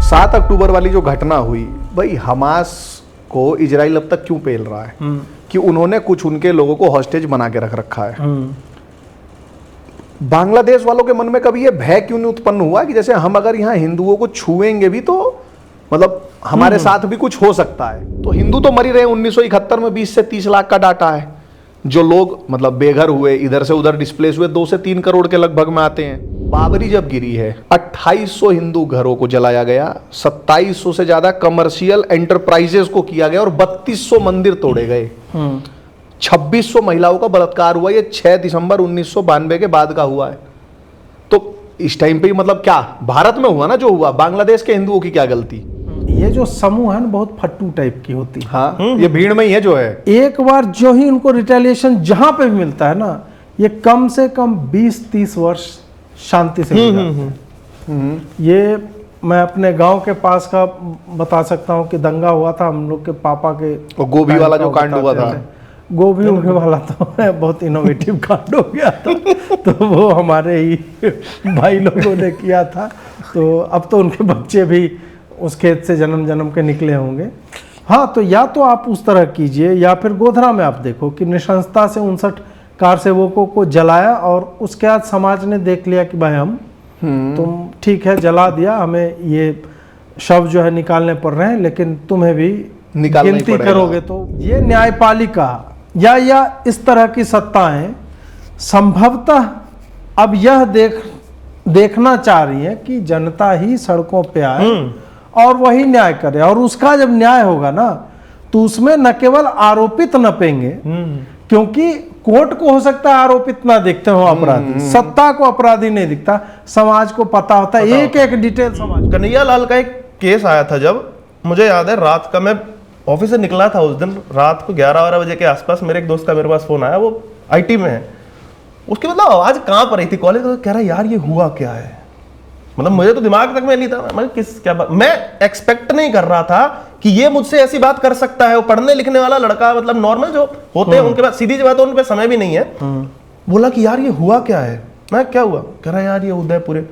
7 अक्टूबर वाली जो घटना हुई, भाई हमास को इजराइल अब तक क्यों पेल रहा है कि उन्होंने कुछ उनके लोगों को हॉस्टेज बना के रख रखा है। बांग्लादेश वालों के मन में कभी ये भय क्यों नहीं उत्पन्न हुआ कि जैसे हम अगर यहाँ हिंदुओं को छुएंगे भी तो मतलब हमारे साथ भी कुछ हो सकता है। तो हिंदू तो मर ही रहे। 1971 में 20 से 30 लाख का डाटा है जो लोग मतलब बेघर हुए, इधर से उधर डिस्प्लेस हुए, 2 से 3 करोड़ के लगभग में आते हैं। बाबरी जब गिरी है 2800 हिंदू घरों को जलाया गया, 2700 से ज्यादा कमर्शियल एंटरप्राइजेस को किया गया और 3200 मंदिर तोड़े गए, 2600 महिलाओं का बलात्कार हुआ। ये 6 दिसंबर 1992 के बाद का हुआ है। तो इस टाइम पे मतलब क्या भारत में हुआ ना जो हुआ, बांग्लादेश के हिंदुओं की क्या गलती। ये जो समूह है ना बहुत फट्टू टाइप की होती है। हाँ, ये भीड़ में ही है जो है। एक बार जो ही उनको रिटेलिएशन जहां पे भी मिलता है ना, ये कम से कम 20-30 वर्ष शांति से हो जाते हैं। ये मैं अपने गांव के पास का बता सकता हूं कि दंगा हुआ था हम लोग के पापा के, गोभी वाला जो कांड हुआ था, गोभी वाला तो बहुत इनोवेटिव कांड हो गया था। तो वो हमारे ही भाई लोगों ने किया था। तो अब तो उनके बच्चे भी उस खेत से जन्म के निकले होंगे। हाँ, तो या तो आप उस तरह कीजिए या फिर गोधरा में आप देखो कि नृशंसता से 59 कार सेवकों को जलाया और उसके बाद समाज ने देख लिया कि भाई हम तुम ठीक है जला दिया, हमें ये शव जो है निकालने पड़ रहे हैं, लेकिन तुम्हें भी गिनती करोगे। तो ये न्यायपालिका या इस तरह की सत्ताएं संभवतः अब यह देखना चाह रही है कि जनता ही सड़कों पे आए और वही न्याय करे। और उसका जब न्याय होगा ना तो उसमें न केवल आरोपित नपेंगे, क्योंकि कोर्ट को हो सकता है आरोपित ना दिखते हो अपराधी, सत्ता को अपराधी नहीं दिखता, समाज को पता होता है एक एक डिटेल समाज। कन्हैया लाल का एक केस आया था, जब मुझे याद है रात का मैं ऑफिस से निकला था उस दिन, रात को 11-12 बजे के आसपास मेरे एक दोस्त का मेरे पास फोन आया, वो IT में है, उसकी मतलब आवाज कांप रही थी कॉलेज। कह रहा यार ये हुआ क्या है, मतलब मुझे तो दिमाग तक में नहीं था, मैं एक्सपेक्ट नहीं कर रहा था कि ये मुझसे ऐसी बात कर सकता है। वो पढ़ने लिखने वाला लड़का, मतलब नॉर्मल जो होते हैं उनके पास सीधी सी बात, उन पे समय भी नहीं है। बोला कि यार ये हुआ क्या है। मैं क्या हुआ, कह रहा यार ये उदयपुर है।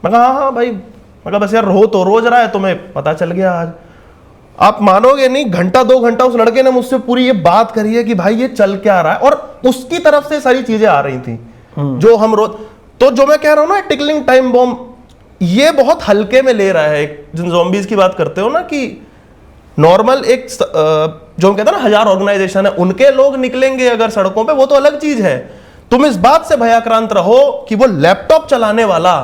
मैं कहा हाँ भाई, मैं बस यार रो तो रोज रहा है, तुम्हें पता चल गया आज। आप मानोगे नहीं, 1-2 घंटा उस लड़के ने मुझसे पूरी ये बात करी है कि भाई ये चल क्या रहा है, और उसकी तरफ से सारी चीजें आ रही थी जो हम रोज। तो जो मैं कह रहा हूं ना टिकलिंग टाइम बॉम्ब, ये बहुत हल्के में ले रहा है। जिन ज़ॉम्बीज़ की बात करते हो ना कि नॉर्मल एक जो हम कहते हैं ना 1000 ऑर्गेनाइजेशन है, उनके लोग निकलेंगे अगर सड़कों पे, वो तो अलग चीज है। तुम इस बात से भयाक्रांत रहो कि वो लैपटॉप चलाने वाला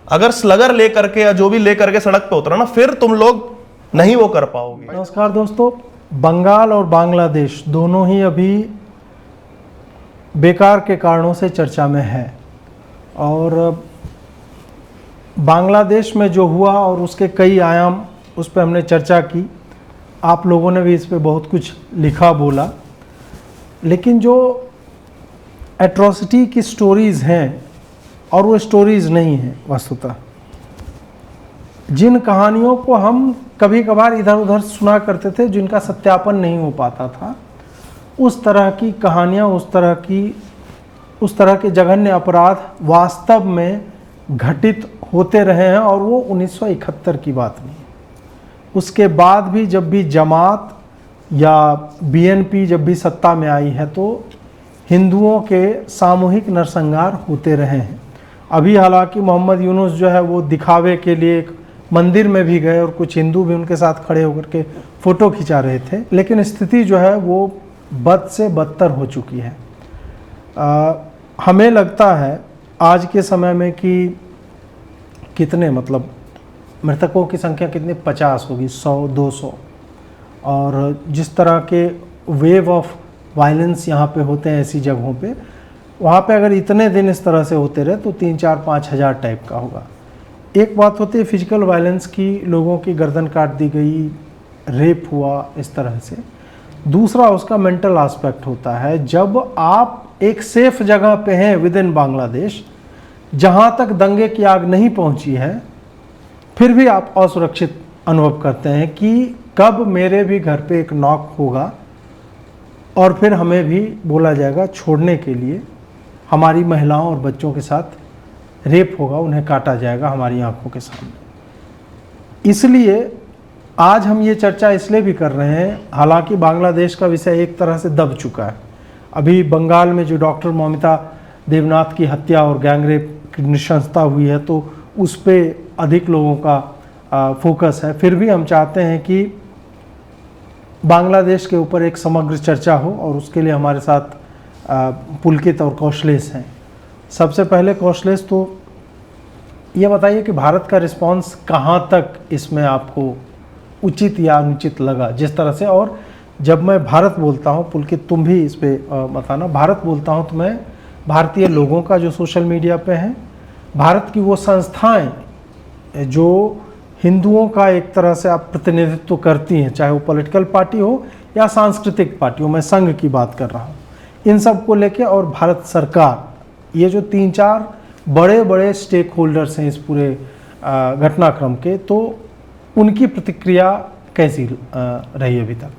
अगर स्लगर लेकर के या जो भी लेकर के सड़क पे उतरा ना, फिर तुम लोग नहीं वो कर पाओगे। नमस्कार दोस्तों, बंगाल और बांग्लादेश दोनों ही अभी बेकार के कारणों से चर्चा में है। और बांग्लादेश में जो हुआ और उसके कई आयाम, उस पर हमने चर्चा की, आप लोगों ने भी इस पे बहुत कुछ लिखा बोला। लेकिन जो एट्रोसिटी की स्टोरीज़ हैं और वो स्टोरीज़ नहीं हैं वस्तुतः, जिन कहानियों को हम कभी कभार इधर उधर सुना करते थे जिनका सत्यापन नहीं हो पाता था, उस तरह की कहानियाँ, उस तरह के जघन्य अपराध वास्तव में घटित होते रहे हैं। और वो 1971 की बात नहीं है। उसके बाद भी जब भी जमात या BNP जब भी सत्ता में आई है तो हिंदुओं के सामूहिक नरसंहार होते रहे हैं। अभी हालांकि मोहम्मद यूनुस जो है वो दिखावे के लिए एक मंदिर में भी गए और कुछ हिंदू भी उनके साथ खड़े होकर के फ़ोटो खिंचा रहे थे, लेकिन स्थिति जो है वो बद से बदतर हो चुकी है। हमें लगता है आज के समय में कि कितने मतलब मृतकों की संख्या कितनी 50 होगी, 100-200, और जिस तरह के वेव ऑफ वायलेंस यहाँ पे होते हैं ऐसी जगहों पे, वहाँ पे अगर इतने दिन इस तरह से होते रहे तो 3-4-5 हज़ार टाइप का होगा। एक बात होती है फिजिकल वायलेंस की, लोगों की गर्दन काट दी गई, रेप हुआ इस तरह से। दूसरा उसका मेंटल एस्पेक्ट होता है। जब आप एक सेफ जगह पे हैं विद इन बांग्लादेश, जहाँ तक दंगे की आग नहीं पहुँची है, फिर भी आप असुरक्षित अनुभव करते हैं कि कब मेरे भी घर पे एक नॉक होगा और फिर हमें भी बोला जाएगा छोड़ने के लिए, हमारी महिलाओं और बच्चों के साथ रेप होगा, उन्हें काटा जाएगा हमारी आंखों के सामने। इसलिए आज हम ये चर्चा इसलिए भी कर रहे हैं, हालांकि बांग्लादेश का विषय एक तरह से दब चुका है। अभी बंगाल में जो डॉक्टर मौमिता देवनाथ की हत्या और गैंगरेप की नृशंसता हुई है, तो उस पर अधिक लोगों का फोकस है। फिर भी हम चाहते हैं कि बांग्लादेश के ऊपर एक समग्र चर्चा हो, और उसके लिए हमारे साथ पुलकित और कौशलेश हैं। सबसे पहले कौशलेश, तो ये बताइए कि भारत का रिस्पांस कहाँ तक इसमें आपको उचित या अनुचित लगा, जिस तरह से। और जब मैं भारत बोलता हूँ, पुलकित तुम भी इस पर बताना, भारत बोलता हूँ तो मैं भारतीय लोगों का जो सोशल मीडिया पे हैं, भारत की वो संस्थाएं जो हिंदुओं का एक तरह से आप प्रतिनिधित्व करती हैं, चाहे वो पॉलिटिकल पार्टी हो या सांस्कृतिक पार्टी हो, मैं संघ की बात कर रहा हूँ, इन सब को लेके, और भारत सरकार, ये जो 3-4 बड़े बड़े स्टेक होल्डर्स हैं इस पूरे घटनाक्रम के, तो उनकी प्रतिक्रिया कैसी रही अभी तक?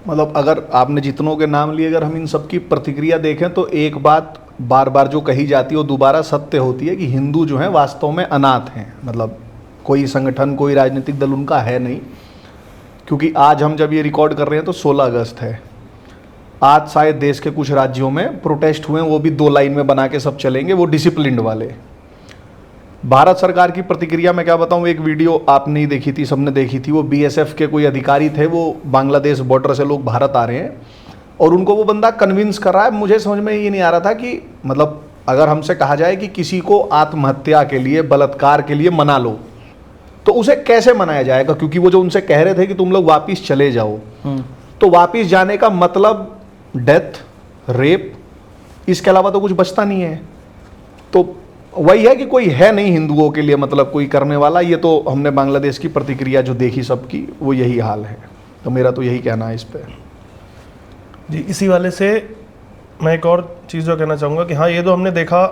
मतलब अगर आपने जितनों के नाम लिए, अगर हम इन सब की प्रतिक्रिया देखें तो एक बात बार बार जो कही जाती है वो दोबारा सत्य होती है कि हिंदू जो हैं वास्तव में अनाथ हैं। मतलब कोई संगठन, कोई राजनीतिक दल उनका है नहीं। क्योंकि आज हम जब ये रिकॉर्ड कर रहे हैं तो 16 अगस्त है। आज शायद देश के कुछ राज्यों में प्रोटेस्ट हुए हैं, वो भी 2 लाइन में बना के सब चलेंगे, वो डिसिप्लिन्ड वाले। भारत सरकार की प्रतिक्रिया मैं क्या बताऊं, एक वीडियो आपने ही देखी थी, सबने देखी थी, वो बीएसएफ के कोई अधिकारी थे, वो बांग्लादेश बॉर्डर से लोग भारत आ रहे हैं और उनको वो बंदा कन्विंस कर रहा है। मुझे समझ में ये नहीं आ रहा था कि मतलब अगर हमसे कहा जाए कि किसी को आत्महत्या के लिए, बलात्कार के लिए मना लो, तो उसे कैसे मनाया जाएगा? क्योंकि वो जो उनसे कह रहे थे कि तुम लोग वापिस चले जाओ, तो वापिस जाने का मतलब डेथ, रेप, इसके अलावा तो कुछ बचता नहीं है। तो वही है कि कोई है नहीं हिंदुओं के लिए मतलब कोई करने वाला। ये तो हमने बांग्लादेश की प्रतिक्रिया जो देखी सबकी, वो यही हाल है। तो मेरा तो यही कहना है इस पर जी। इसी वाले से मैं एक और चीज़ जो कहना चाहूँगा कि हाँ, ये तो हमने देखा,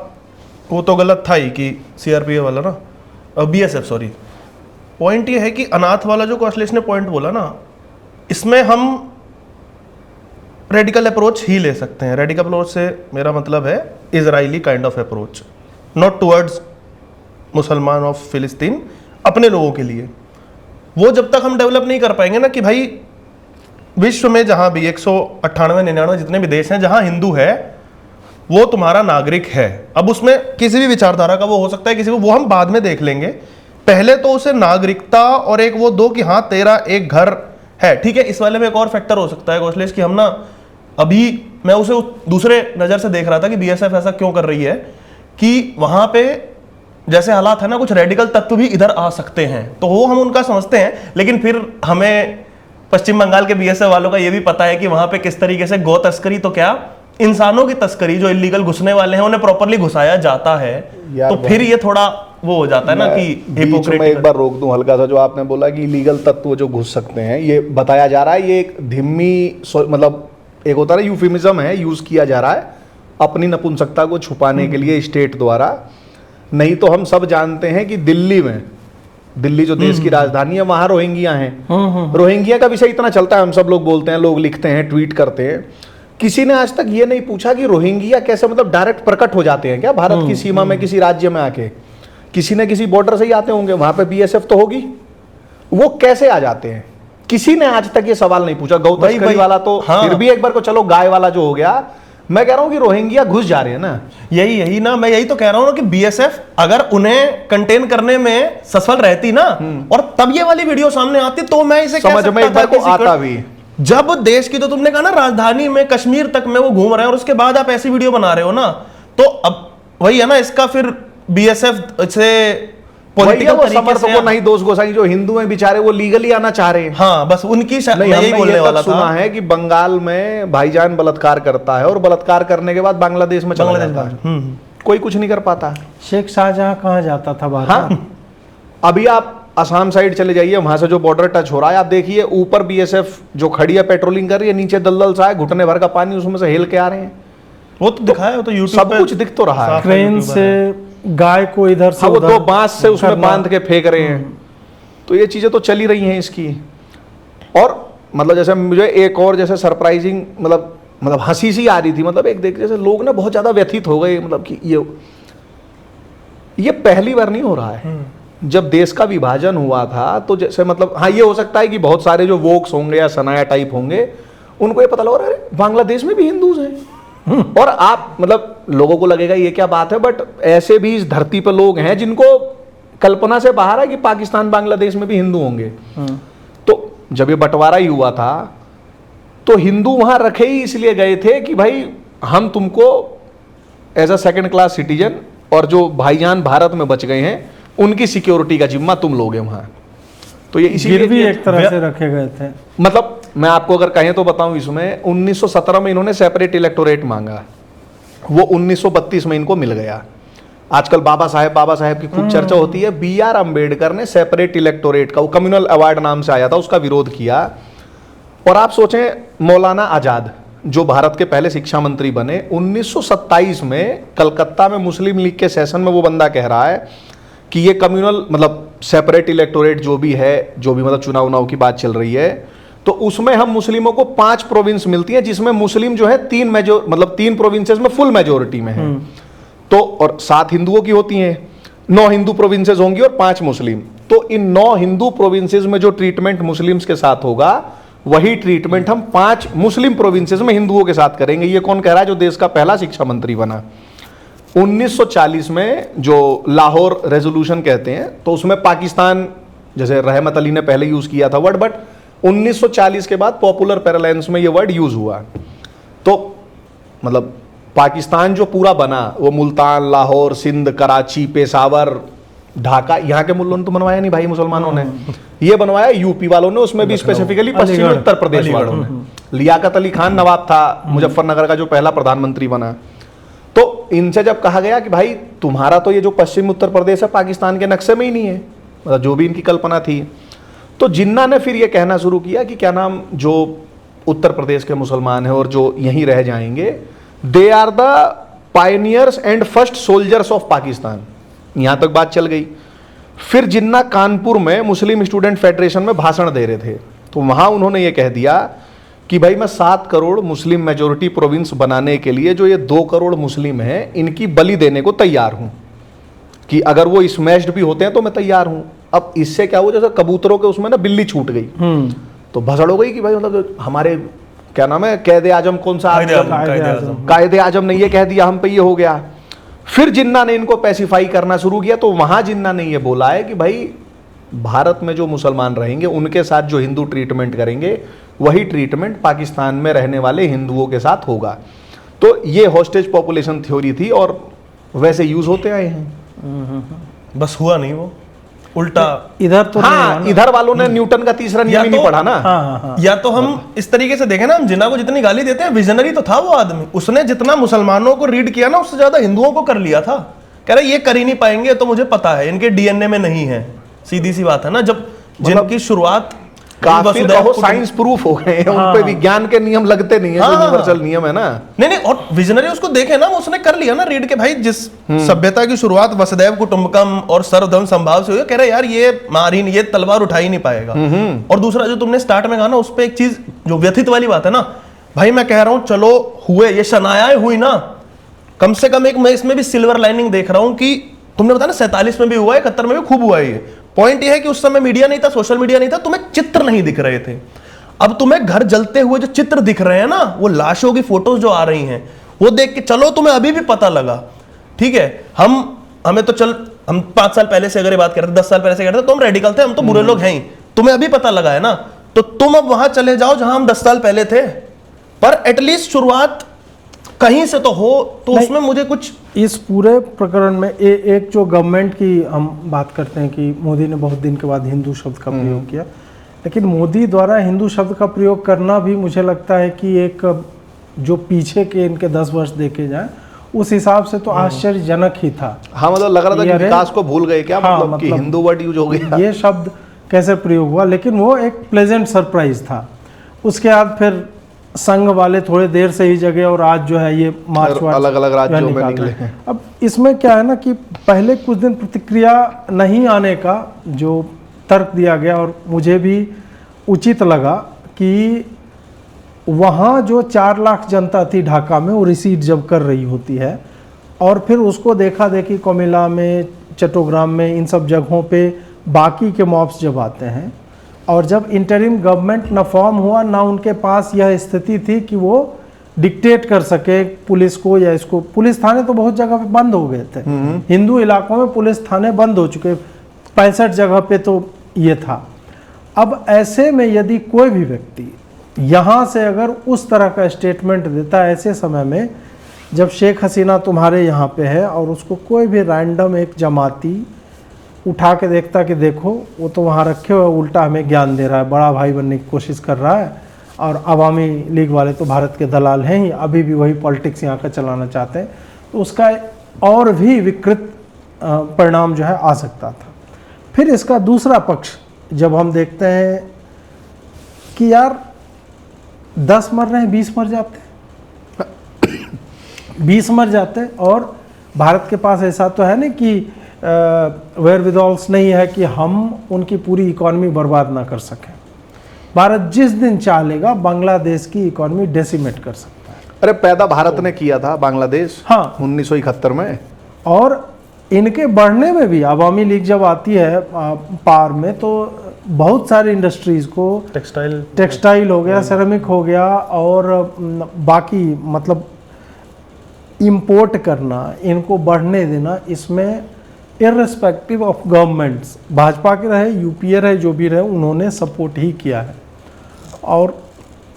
वो तो गलत था ही कि सीआरपीएफ वाला ना, बीएसएफ सॉरी। पॉइंट ये है कि अनाथ वाला जो कौशलेश ने पॉइंट बोला ना, इसमें हम रेडिकल अप्रोच ही ले सकते हैं। रेडिकल अप्रोच से मेरा मतलब है Israeli kind of approach, not towards मुसलमान ऑफ फिलिस्तीन, अपने लोगों के लिए। वो जब तक हम डेवलप नहीं कर पाएंगे ना कि भाई विश्व में जहां भी 198-99 जितने भी देश हैं जहां हिंदू है, वो तुम्हारा नागरिक है। अब उसमें किसी भी विचारधारा का वो हो सकता है, किसी वो हम बाद में देख लेंगे। पहले तो उसे नागरिकता और एक वो दो कि हाँ तेरा एक घर है, ठीक है। इस वाले में एक और फैक्टर हो सकता है कौशलेश कि हम ना, अभी मैं उसे दूसरे नजर से देख रहा था कि बीएसएफ ऐसा क्यों कर रही है कि वहां पे जैसे हालात है ना, कुछ रेडिकल तत्व भी इधर आ सकते हैं, तो वो हम उनका समझते हैं। लेकिन फिर हमें पश्चिम बंगाल के बीएसएफ वालों का ये भी पता है कि वहां पे किस तरीके से गौ तस्करी, तो क्या इंसानों की तस्करी, जो इलीगल घुसने वाले हैं उन्हें प्रॉपरली घुसाया जाता है। तो फिर ये थोड़ा वो हो जाता है ना कि हिपोक्रेट। मैं एक बार रोक दूं हल्का सा, जो आपने बोला कि इलीगल तत्व जो घुस सकते हैं, ये बताया जा रहा है, ये एक धीमी मतलब एक होता है यूफेमिज्म है, यूज किया जा रहा है अपनी नपुंसकता को छुपाने के लिए स्टेट द्वारा। नहीं तो हम सब जानते हैं कि दिल्ली में, दिल्ली जो देश की राजधानी है, वहां रोहिंग्या हैं। रोहिंग्या का विषय इतना चलता है, हम सब लोग बोलते हैं, लोग लिखते हैं, ट्वीट करते हैं। किसी ने आज तक ये नहीं पूछा कि रोहिंग्या कैसे मतलब डायरेक्ट प्रकट हो जाते हैं क्या भारत की सीमा में, किसी राज्य में आके? किसी न किसी बॉर्डर से ही आते होंगे, वहां पे बीएसएफ तो होगी, वो कैसे आ जाते हैं? किसी ने आज तक ये सवाल नहीं पूछा। गौ तस्करी वाला तो फिर भी एक बार को चलो, गाय वाला जो हो गया, मैं कह रहा हूं कि रोहिंग्या घुस जा रहे हैं ना। यही ना, मैं यही तो कह रहा हूं ना कि बीएसएफ अगर उन्हें कंटेन करने में सफल रहती ना, और तब ये वाली वीडियो सामने आती, तो मैं इसे समझ में एक बार को आता भी। जब देश की, तो तुमने कहा ना राजधानी में कश्मीर तक में वो घूम रहे हैं और उसके बाद आप ऐसी वीडियो बना रहे हो ना, तो अब वही है ना, इसका फिर बीएसएफ से पॉलिटिकल तरीके से नहीं दोष गोसाई जो हिंदू हैं बेचारे, वो लीगली आना चाह रहे हैं। हाँ, बस उनकी यही बोलने वाला था। सुना है कि बंगाल में भाईजान बलात्कार करता है और बलात्कार करने के बाद बांग्लादेश में चला जाता है, कोई कुछ नहीं कर पाता। शेख शाहजहां कहाँ जाता था बाहर? हाँ, अभी आप असम साइड चले जाइए, वहां से जो बॉर्डर टच हो रहा है, आप देखिए ऊपर बीएसएफ जो खड़ी है, पेट्रोलिंग कर रही है, नीचे दलदल सा है, घुटने भर का पानी, उसमें से हेल के आ रहे हैं। वो तो दिखाया, तो यूट्यूब सब कुछ दिख तो रहा है। ट्रेन से गाय को इधर से वो 2 बांस से उसमें बांध के फेंक रहे हैं। तो ये चीजें तो चली रही हैं इसकी। और मतलब जैसे मुझे एक और जैसे सरप्राइजिंग मतलब हंसी सी आ रही थी, मतलब एक देख जैसे लोग ना बहुत ज्यादा व्यथित हो गए, मतलब कि ये पहली बार नहीं हो रहा है। जब देश का विभाजन हुआ था तो जैसे मतलब हाँ ये हो सकता है कि बहुत सारे जो वोक्स होंगे या सनाया टाइप होंगे उनको ये पता लगा अरे बांग्लादेश में भी हिंदूज हैं और आप मतलब लोगों को लगेगा ये क्या बात है, बट ऐसे भी इस धरती पर लोग हैं जिनको कल्पना से बाहर है कि पाकिस्तान बांग्लादेश में भी हिंदू होंगे। तो जब ये बंटवारा ही हुआ था तो हिंदू वहां रखे ही इसलिए गए थे कि भाई हम तुमको as a second class citizen और जो भाईजान भारत में बच गए हैं उनकी सिक्योरिटी का जिम्मा तुम लोगे वहां। तो ये इसीलिए भी एक तरह से रखे गए थे। मतलब मैं आपको अगर कहें तो बताऊं, इसमें 1917 में इन्होंने सेपरेट इलेक्टोरेट मांगा, वो 1932 में इनको मिल गया। आजकल बाबा साहेब की खूब चर्चा होती है। BR अम्बेडकर ने सेपरेट इलेक्टोरेट का, वो कम्युनल अवार्ड नाम से आया था, उसका विरोध किया। और आप सोचें मौलाना आजाद जो भारत के पहले शिक्षा मंत्री बने, 1927 में कलकत्ता में मुस्लिम लीग के सेशन में वो बंदा कह रहा है कि ये कम्युनल मतलब सेपरेट इलेक्टोरेट जो भी मतलब चुनाव की बात चल रही है, तो उसमें हम मुस्लिमों को 5 प्रोविंस मिलती है जिसमें मुस्लिम जो है 3 प्रोविंसेस में फुल मेजोरिटी में है। तो और 7 हिंदुओं की होती हैं, 9 हिंदू प्रोविंसेस होंगी और 5 मुस्लिम। तो इन 9 हिंदू प्रोविंसेस में जो ट्रीटमेंट मुस्लिम्स के साथ होगा वही ट्रीटमेंट हम 5 मुस्लिम प्रोविंसेस में हिंदुओं के साथ करेंगे। ये कौन कह रहा है? जो देश का पहला शिक्षा मंत्री बना 1940 में, जो लाहौर रेजोल्यूशन कहते हैं, तो उसमें पाकिस्तान, जैसे रहमत अली ने पहले यूज किया था वर्ड, बट 1940 के बाद पॉपुलर पैरालेंस में ये वर्ड यूज हुआ। तो मतलब पाकिस्तान जो पूरा बना वो मुल्तान, लाहौर, सिंध, कराची, पेशावर, ढाका, यहाँ के मुल्लों ने तो बनवाया नहीं भाई, मुसलमानों ने ये बनवाया, यूपी वालों ने, उसमें भी स्पेसिफिकली पश्चिमी उत्तर प्रदेश वालों ने। लियाकत अली खान नवाब था मुजफ्फरनगर का जो पहला प्रधानमंत्री बना। तो इनसे जब कहा गया कि भाई तुम्हारा तो ये जो पश्चिमी उत्तर प्रदेश है पाकिस्तान के नक्शे में ही नहीं है, मतलब जो भी इनकी कल्पना थी, तो जिन्ना ने फिर ये कहना शुरू किया कि क्या नाम, जो उत्तर प्रदेश के मुसलमान हैं और जो यहीं रह जाएंगे, they are the pioneers and first soldiers of Pakistan. यहां तक बात चल गई। फिर जिन्ना कानपुर में मुस्लिम स्टूडेंट फेडरेशन में भाषण दे रहे थे, तो वहां उन्होंने ये कह दिया कि भाई मैं 7 करोड़ मुस्लिम मेजोरिटी प्रोविंस बनाने के लिए जो ये 2 करोड़ मुस्लिम हैं इनकी बलि देने को तैयार हूं, कि अगर वो स्मैश्ड भी होते हैं तो मैं तैयार हूं। अब इससे क्या हुआ, जैसे कबूतरों के उसमें ना बिल्ली छूट गई, तो भसड़ हो गई कि भाई मतलब हमारे क्या नाम है, कैद आजम, कौन सा कायदे आजम ने ये कह दिया, हम पे ये हो गया। फिर जिन्ना ने इनको पैसिफाई करना शुरू किया, तो वहां जिन्ना ने ये बोला है कि भाई भारत में जो मुसलमान रहेंगे उनके साथ जो हिंदू ट्रीटमेंट करेंगे वही ट्रीटमेंट पाकिस्तान में रहने वाले हिंदुओं के साथ होगा। तो ये हॉस्टेज पॉपुलेशन थ्योरी थी और वैसे यूज होते आए हैं। बस हुआ नहीं, वो उल्टा इधर तो हाँ, इधर वालों ने न्यूटन का तीसरा नियम ही नहीं पढ़ा ना। हाँ। या तो हम इस तरीके से देखें ना, हम जिन्ना को जितनी गाली देते हैं, विजनरी तो था वो आदमी, उसने जितना मुसलमानों को रीड किया ना उससे ज्यादा हिंदुओं को कर लिया था। कह रहे ये कर ही नहीं पाएंगे, तो मुझे पता है इनके डीएनए में नहीं है। सीधी सी बात है ना, जब जिनकी शुरुआत काफिर कहो, साइंस प्रूफ हो गए हैं, उन पे विज्ञान के नियम लगते नहीं है, जो यूनिवर्सल नियम है ना। नहीं, और विजनरी उसको देखे ना, उसने कर लिया ना रीड के, भाई जिस सभ्यता की शुरुआत वसुदैव कुटुंबकम और सर्वधर्म संभाव से हुई, कह रहे यार ये मार ही नहीं, ये तलवार उठा ही नहीं पाएगा। और दूसरा जो तुमने स्टार्ट में कहा ना, उस पे एक चीज जो व्यथित वाली बात है ना, भाई मैं कह रहा हूं चलो हुए, ये शनायाएं हुई ना, कम से कम एक मैं इसमें भी सिल्वर लाइनिंग देख रहा हूं कि तुमने बताया ना 47 में भी हुआ है, 71 में भी खूब हुआ है। ये पॉइंट ये है कि उस समय मीडिया नहीं था, सोशल मीडिया नहीं था, तुम्हें चित्र नहीं दिख रहे थे। अब तुम्हें घर जलते हुए जो चित्र दिख रहे हैं ना, वो लाशों की फोटोज जो आ रही हैं, वो देख के चलो तुम्हें अभी भी पता लगा, ठीक है। हमें तो हम 5 साल पहले से अगर ये बात करते, 10 साल पहले से करते, तो हम रेडिकल थे, हम तो बुरे लोग हैं ही, तुम्हें अभी पता लगा है ना, तो तुम अब वहां चले जाओ जहां हम 10 साल पहले थे, पर एटलीस्ट शुरुआत कहीं से तो हो। तो उसमें मुझे कुछ इस पूरे प्रकरण में एक जो गवर्नमेंट की हम बात करते हैं कि मोदी ने बहुत दिन के बाद हिंदू शब्द का प्रयोग किया, लेकिन मोदी द्वारा हिंदू शब्द का प्रयोग करना भी मुझे लगता है कि एक जो पीछे के इनके 10 वर्ष देखे जाए उस हिसाब से तो आश्चर्यजनक ही था। हाँ, मतलब लग रहा था कि विकास को भूल गए क्या, हाँ, मतलब कि हिंदू वर्ड यूज हो गया, ये शब्द कैसे प्रयोग हुआ। लेकिन वो एक प्लेजेंट सरप्राइज था। उसके बाद फिर संघ वाले थोड़े देर से ही जगह, और आज जो है ये मार्च अलग अलग राज्यों में निकले हैं। अब इसमें क्या है ना कि पहले कुछ दिन प्रतिक्रिया नहीं आने का जो तर्क दिया गया, और मुझे भी उचित लगा कि वहाँ जो 4 लाख जनता थी ढाका में, वो रिसीट जब कर रही होती है, और फिर उसको देखा देखी कोमिला में चट्टोग्राम में, इन सब जगहों पे बाकी के मॉब्स जब आते हैं, और जब इंटरिम गवर्नमेंट न फॉर्म हुआ, ना उनके पास यह स्थिति थी कि वो डिक्टेट कर सके पुलिस को या इसको। पुलिस थाने तो बहुत जगह पे बंद हो गए थे, हिंदू इलाकों में पुलिस थाने बंद हो चुके, 65 जगह पे तो ये था। अब ऐसे में यदि कोई भी व्यक्ति यहाँ से अगर उस तरह का स्टेटमेंट देता है ऐसे समय में, जब शेख हसीना तुम्हारे यहाँ पे है, और उसको कोई भी रैंडम एक जमाती उठा के देखता कि देखो वो तो वहाँ रखे हुए, उल्टा हमें ज्ञान दे रहा है, बड़ा भाई बनने की कोशिश कर रहा है, और अवामी लीग वाले तो भारत के दलाल हैं ही, अभी भी वही पॉलिटिक्स यहाँ का चलाना चाहते हैं, तो उसका और भी विकृत परिणाम जो है आ सकता था। फिर इसका दूसरा पक्ष जब हम देखते हैं कि यार 10 मर रहे हैं, 20 मर जाते, 20 मर जाते, और भारत के पास ऐसा तो है ना कि वेयर विदॉल्स नहीं है कि हम उनकी पूरी इकॉनमी बर्बाद ना कर सकें। भारत जिस दिन चाहेगा बांग्लादेश की इकॉनमी डेसिमेट कर सकता है। अरे पैदा भारत ने किया था बांग्लादेश, हाँ, 1971 में। और इनके बढ़ने में भी अवामी लीग जब आती है पार में, तो बहुत सारी इंडस्ट्रीज को, टेक्सटाइल हो गया, सेरेमिक हो गया, और बाकी मतलब इंपोर्ट करना, इनको बढ़ने देना, इसमें इर्रेस्पेक्टिव ऑफ गवर्नमेंट्स, भाजपा के रहे, यूपीए रहे, जो भी रहे, उन्होंने सपोर्ट ही किया है। और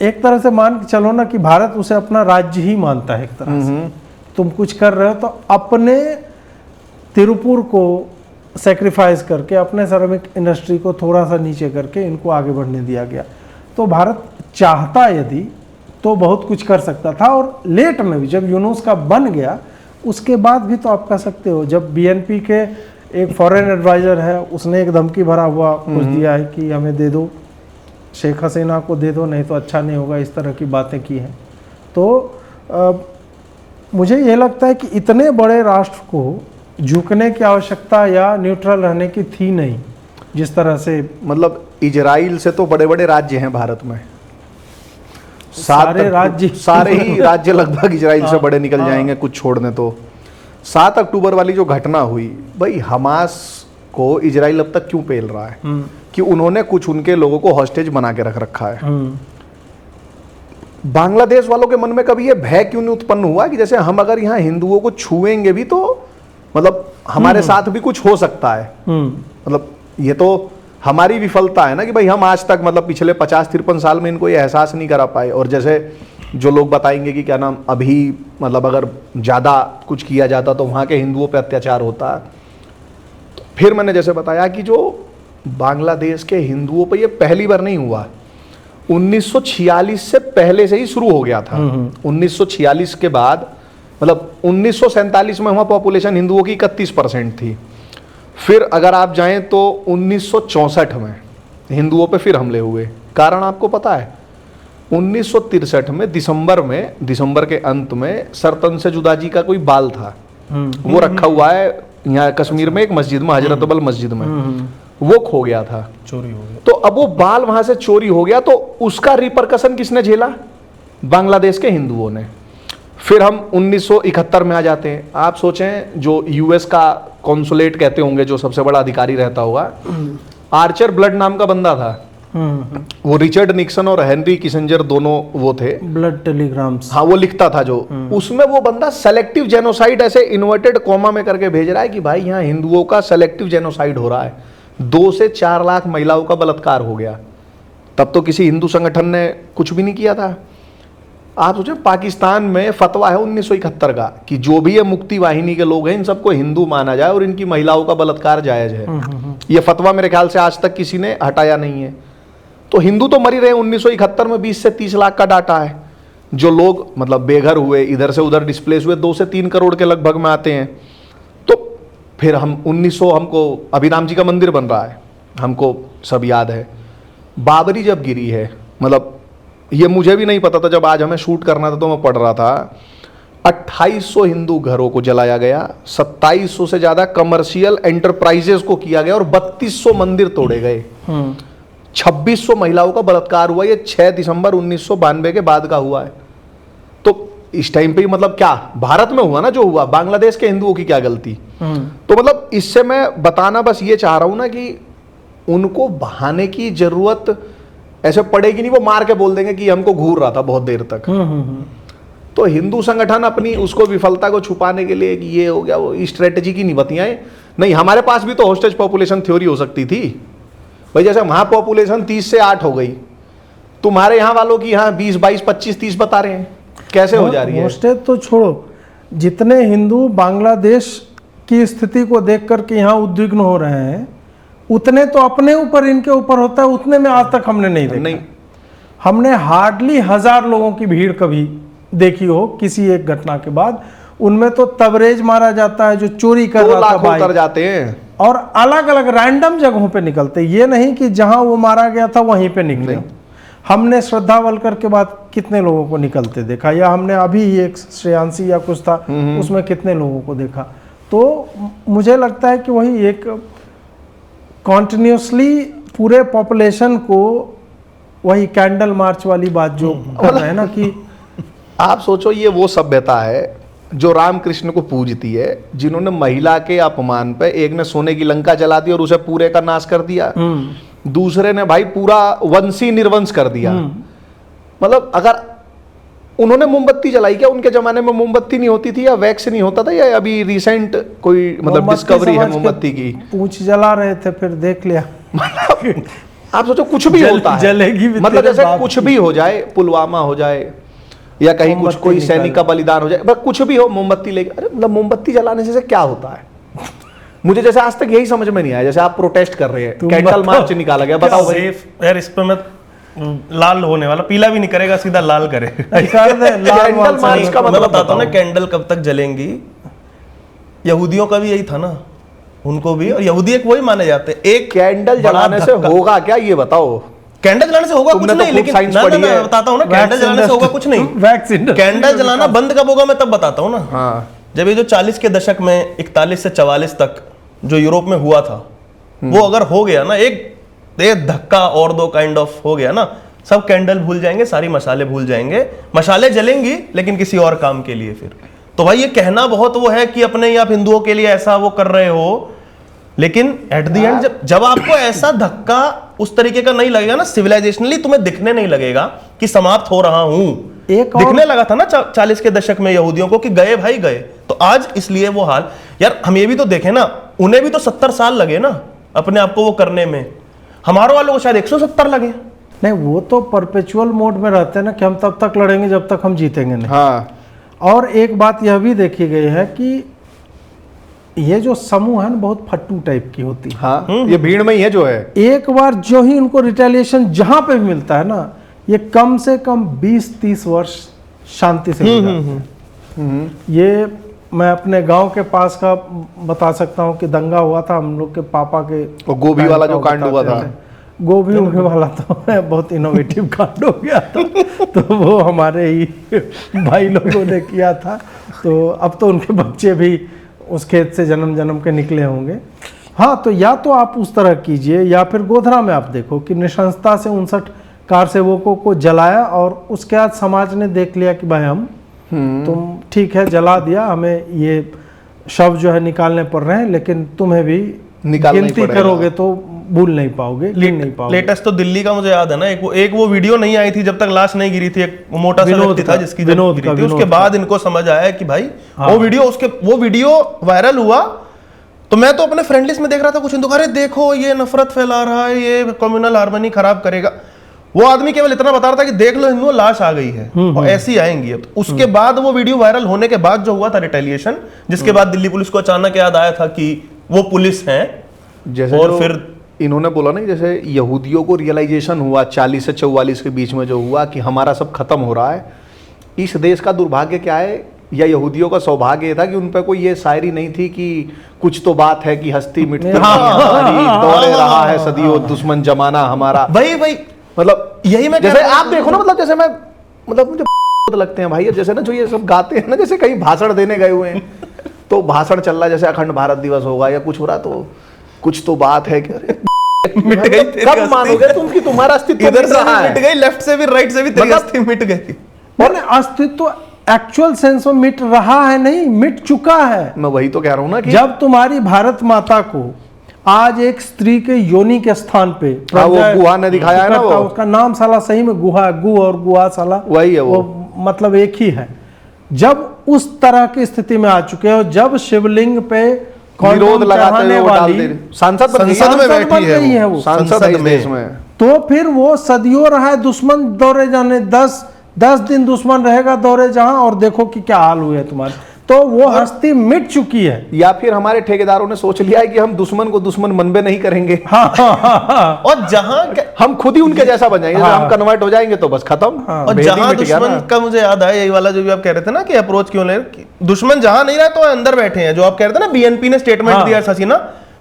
एक तरह से मान के चलो ना कि भारत उसे अपना राज्य ही मानता है एक तरह से। तुम कुछ कर रहे हो तो अपने तिरुपुर को सेक्रीफाइस करके, अपने सेरेमिक इंडस्ट्री को थोड़ा सा नीचे करके इनको आगे बढ़ने दिया गया। तो भारत चाहता यदि तो बहुत कुछ कर सकता था, और लेट में भी जब यूनुस का बन गया उसके बाद भी तो आप कह सकते हो। जब बीएनपी के एक फॉरेन एडवाइजर है, उसने एक धमकी भरा हुआ कुछ दिया है कि हमें दे दो, शेख हसीना को दे दो, नहीं तो अच्छा नहीं होगा, इस तरह की बातें की हैं। तो मुझे ये लगता है कि इतने बड़े राष्ट्र को झुकने की आवश्यकता या न्यूट्रल रहने की थी नहीं, जिस तरह से मतलब इजराइल से तो बड़े बड़े राज्य हैं भारत में, सारे राज्य, सारे ही राज्य लगभग इजराइल से बड़े निकल जाएंगे कुछ छोड़ने तो। 7 अक्टूबर वाली जो घटना हुई, भाई हमास को इजराइल अब तक क्यों पेल रहा है कि उन्होंने कुछ उनके लोगों को हॉस्टेज बना के रख रखा है। बांग्लादेश वालों के मन में कभी ये भय क्यों नहीं उत्पन्न हुआ कि जैसे हम अगर यहाँ हिंदुओं को छुएंगे भी तो मतलब हमारे साथ भी कुछ हो सकता है। मतलब ये तो हमारी विफलता है ना कि भाई हम आज तक मतलब पिछले 50-53 साल में इनको ये एहसास नहीं करा पाए। और जैसे जो लोग बताएंगे कि क्या नाम, अभी मतलब अगर ज़्यादा कुछ किया जाता तो वहाँ के हिंदुओं पे अत्याचार होता। तो फिर मैंने जैसे बताया कि जो बांग्लादेश के हिंदुओं पे ये पहली बार नहीं हुआ, 1946 से पहले से ही शुरू हो गया था। 1946 के बाद मतलब 1947 में वहाँ पॉपुलेशन हिंदुओं की 31% थी। फिर अगर आप जाएं तो 1964 में हिंदुओं पे फिर हमले हुए। कारण आपको पता है, 1963 में दिसंबर के अंत में सरतन से जुदा जी का कोई बाल था, वो रखा हुआ है यहाँ कश्मीर में एक मस्जिद में, हजरतबल मस्जिद में, वो खो गया था, चोरी हो गया। तो अब वो बाल वहां से चोरी हो गया, तो उसका रिपरकशन किसने झेला? बांग्लादेश के हिंदुओं ने। फिर हम 1971 में आ जाते हैं। आप सोचें, जो यूएस का कॉन्सुलेट कहते होंगे, जो सबसे बड़ा अधिकारी रहता होगा, आर्चर ब्लड नाम का बंदा था। वो रिचर्ड निक्सन और हेनरी किसिंजर दोनों वो थे, ब्लड टेलीग्राम्स, हाँ वो लिखता था जो, उसमें वो बंदा सेलेक्टिव जेनोसाइड ऐसे इन्वर्टेड कॉमा में करके भेज रहा है कि भाई यहाँ हिंदुओं का सेलेक्टिव जेनोसाइड हो रहा है, 2 से 4 लाख महिलाओं का बलात्कार हो गया। तब तो किसी हिंदू संगठन ने कुछ भी नहीं किया था। आप सोचें, पाकिस्तान में फतवा है 1971 का कि जो भी ये मुक्ति वाहिनी के लोग हैं इन सबको हिंदू माना जाए और इनकी महिलाओं का बलात्कार जायज है। ये फतवा मेरे ख्याल से आज तक किसी ने हटाया नहीं है। तो हिंदू तो मर ही रहे। 1971 में 20 से 30 लाख का डाटा है। जो लोग मतलब बेघर हुए, इधर से उधर डिस्प्लेस हुए, 2 से 3 करोड़ के लगभग में आते हैं। तो फिर हम 1900 हमको अभिराम जी का मंदिर बन रहा है, हमको सब याद है। बाबरी जब गिरी है, मतलब ये मुझे भी नहीं पता था, जब आज हमें शूट करना था तो मैं पढ़ रहा था, 2800 हिंदू घरों को जलाया गया, 2700 से ज्यादा कमर्शियल एंटरप्राइजेस को किया गया और 3200 मंदिर तोड़े गए, 2600 महिलाओं का बलात्कार हुआ। ये 6 दिसंबर 1992 के बाद का हुआ है। तो इस टाइम पे ही मतलब क्या भारत में हुआ ना जो हुआ, बांग्लादेश के हिंदुओं की क्या गलती। तो मतलब इससे मैं बताना बस ये चाह रहा हूं ना कि उनको बहाने की जरूरत ऐसे पड़ेगी नहीं, वो मार के बोल देंगे कि हमको घूर रहा था बहुत देर तक। तो हिंदू संगठन अपनी उसको विफलता को छुपाने के लिए कि ये हो गया वो, इस स्ट्रेटेजी की नहीं बतियाएं। नहीं, हमारे पास भी तो होस्टेज पॉपुलेशन थ्योरी हो सकती थी भाई, जैसे वहां पॉपुलेशन 30 से 8 हो गई, तुम्हारे यहाँ वालों की यहाँ 20, 22, 25, 30 बता रहे हैं, कैसे हो जा रही है? होस्टेज तो छोड़ो, जितने हिंदू बांग्लादेश की स्थिति को देख कर के यहाँ उद्विग्न हो रहे हैं, उतने तो अपने ऊपर इनके ऊपर होता है, उतने में आज तक हमने नहीं देखा। नहीं, हमने हार्डली 1000 लोगों की भीड़ कभी देखी हो किसी एक घटना के बाद। उनमें तो तबरेज मारा जाता है, जो चोरी कर रहा था लाखों उतर जाते हैं और अलग अलग रैंडम जगहों पे निकलते, ये नहीं कि जहां वो मारा गया था वहीं पे निकले। हमने श्रद्धा वलकर के बाद कितने लोगों को निकलते देखा, या हमने अभी एक श्रेयांशी या कुछ था उसमें कितने लोगों को देखा। तो मुझे लगता है कि वही एक कॉन्टिन्यूसली पूरे पॉपुलेशन को वही कैंडल मार्च वाली बात जो कर रहे हैं ना कि आप सोचो ये वो सभ्यता है जो रामकृष्ण को पूजती है, जिन्होंने महिला के अपमान पे एक ने सोने की लंका जला दी और उसे पूरे का नाश कर दिया, दूसरे ने भाई पूरा वंशी निर्वंश कर दिया। मतलब अगर उन्होंने मोमबत्ती जलाई, क्या उनके जमाने में मोमबत्ती नहीं होती थी, या वैक्स नहीं होता था, या अभी रिसेंट कोई मतलब डिस्कवरी है मोमबत्ती की? पूंछ जला रहे थे फिर देख लिया। आप सोचो कुछ भी होता है, जलेगी भी, मतलब जैसे कुछ भी हो जाए, पुलवामा हो जाए या कहीं कुछ कोई सैनिक का बलिदान हो जाए, बस कुछ भी हो, मोमबत्ती लेके, अरे मतलब मोमबत्ती जलाने से क्या होता है? मुझे जैसे आज तक यही समझ में नहीं आया। जैसे आप प्रोटेस्ट कर रहे हैं, कैंडल मार्च निकाला गया, बताओ भाई। यार इस पे मैं लाल होने वाला, पीला भी नहीं करेगा, सीधा लाल करेगा। कैंडल मार्च का मैं मतलब बताता हूँ ना, कैंडल कब तक जलेंगी। यहूदियों का भी यही था ना, उनको भी, और यहूदी एक वही माने जाते हैं। एक कैंडल जलाने से होगा क्या, ये बताओ? कैंडल जलाने से होगा कुछ नहीं, लेकिन मैं बताता हूँ ना, कैंडल जलाने से होगा कुछ नहीं। वैक्सीन कैंडल जलाना बंद कब होगा मैं तब बताता हूँ ना। हाँ, जब ये जो 40 के दशक में 41 से 44 तक जो यूरोप में हुआ था, वो अगर हो गया ना, एक धक्का और दो काइंड ऑफ हो गया ना, सब कैंडल भूल जाएंगे, सारी मशाले भूल जाएंगे। मशाले जलेंगी लेकिन किसी और काम के लिए। फिर तो भाई ये कहना बहुत वो है कि अपने ही आप हिंदुओं के लिए ऐसा वो कर रहे हो, लेकिन एट द एंड जब आपको ऐसा धक्का उस तरीके का नहीं लगेगा ना, सिविलाइजेशनली तुम्हें दिखने नहीं लगेगा कि समाप्त हो रहा हूं। दिखने लगा था ना 40 के दशक में यहूदियों को कि गए भाई गए, तो आज इसलिए वो हाल। यार हम ये भी तो देखें ना, उन्हें भी तो 70 साल लगे ना अपने आप को वो करने में, हमारे वालों को शायद 170 लगे। नहीं, वो तो परपेचुअल मोड में रहते हैं ना कि हम तब तक लड़ेंगे जब तक हम जीतेंगे नहीं। हाँ। और एक बात यह भी देखी गई है कि ये जो समूह है ना, बहुत फट्टू टाइप की होती है। हाँ, ये भीड़ में ही है जो है। एक बार जो ही उनको रिटेलिएशन जहां पे भी मिलता है ना, ये कम से कम 20-30 वर्ष शांति से गुजारते हैं। ये मैं अपने गांव के पास का बता सकता हूं कि दंगा हुआ था हम लोग के पापा के, गोभी वाला जो कांड हुआ था, गोभी वाला तो बहुत इनोवेटिव कांड हो गया था। तो वो हमारे ही भाई लोगों ने किया था। तो अब तो उनके बच्चे भी उस खेत से जन्म जन्म के निकले होंगे। हाँ, तो या तो आप उस तरह कीजिए, या फिर गोधरा में आप देखो कि नृशंसता से 59 कार सेवकों को जलाया, और उसके बाद समाज ने देख लिया कि भाई हम तुम ठीक है जला दिया, हमें ये शव जो है निकालने पड़ रहे हैं, लेकिन तुम्हें भी गिनती करोगे तो भूल नहीं पाओगे, गिन नहीं पाओगे। लेटेस्ट तो दिल्ली का मुझे याद है ना, एक वो वीडियो नहीं आई थी जब तक लाश नहीं गिरी थी, एक मोटा सा व्यक्ति था जिसकी गिरी थी, उसके बाद इनको समझ आया कि भाई वो वीडियो वायरल हुआ। तो मैं तो अपने फ्रेंड लिस्ट में देख रहा था कुछ हिंदू, अरे देखो ये नफरत फैला रहा है, ये कम्युनल हार्मनी खराब करेगा। वो आदमी केवल इतना बता रहा था कि देख लो हिंदुओं, लाश आ गई है और ऐसी आएंगी। अब उसके बाद वो वीडियो वायरल होने के बाद जो हुआ था रिटेलिएशन, जिसके बाद दिल्ली पुलिस को अचानक याद आया था कि वो पुलिस है। जैसे और फिर इन्होंने बोला ना, जैसे यहूदियों को रियलाइजेशन हुआ 40 से 44 के बीच में जो हुआ कि हमारा सब खत्म हो रहा है। इस देश का दुर्भाग्य क्या है, या यहूदियों का सौभाग्य था कि उन पर कोई ये शायरी नहीं थी कि कुछ तो बात है कि हस्ती मिटती दौड़े रहा है सदियों दुश्मन जमाना हमारा। भाई मतलब यही मैं जैसे आप देखो ना, मतलब जैसे मैं मतलब मुझे लगते हैं भाई, जैसे ना जो ये सब गाते हैं ना, जैसे कहीं भाषण देने गए हुए हैं तो भाषण चल रहा है, जैसे अखंड भारत दिवस होगा या कुछ हो रहा, तो कुछ तो बात है कि मिट गई। कब मानोगे तुम कि तुम्हारा अस्तित्व इधर से मिट गई, लेफ्ट से भी राइट से भी तेरी अस्तित्व मिट गई। अस्तित्व एक्चुअल सेंस में मिट रहा है नहीं, मिट चुका है। मैं वही तो कह रहा हूं ना कि जब तुम्हारी भारत माता को आज एक स्त्री के योनि के स्थान पे हाँ, वो गुहा ने दिखाया है ना, वो उसका नाम साला सही में गुहा, गु और गुहा साला वही है, वो मतलब एक ही है। जब उस तरह की स्थिति में आ चुके हो, जब शिवलिंग पे विरोध लगाते हुए वो डाल दे, सांसद बन गई है वो, सांसद है इस देश में। तो फिर वो सदियों रहा है दुश्मन दौरे जाने, 10 दिन दुश्मन रहेगा दौरे जहां, और देखो कि क्या हाल हुए तुम्हारे। तो वो हस्ती मिट चुकी है। या फिर हमारे ठेकेदारों ने सोच लिया है कि हम दुश्मन को दुश्मन मनबे नहीं करेंगे। और जहां हम खुद ही उनके जैसा बन जाएंगे, हम कन्वर्ट हो जाएंगे तो बस खत्म। और जहां दुश्मन का मुझे याद आया, यही वाला जो भी आप कह रहे थे ना कि अप्रोच क्यों ले, दुश्मन जहां नहीं रहा तो अंदर बैठे हैं। जो आप कह रहे थे ना, बीएनपी ने स्टेटमेंट दिया हसीना,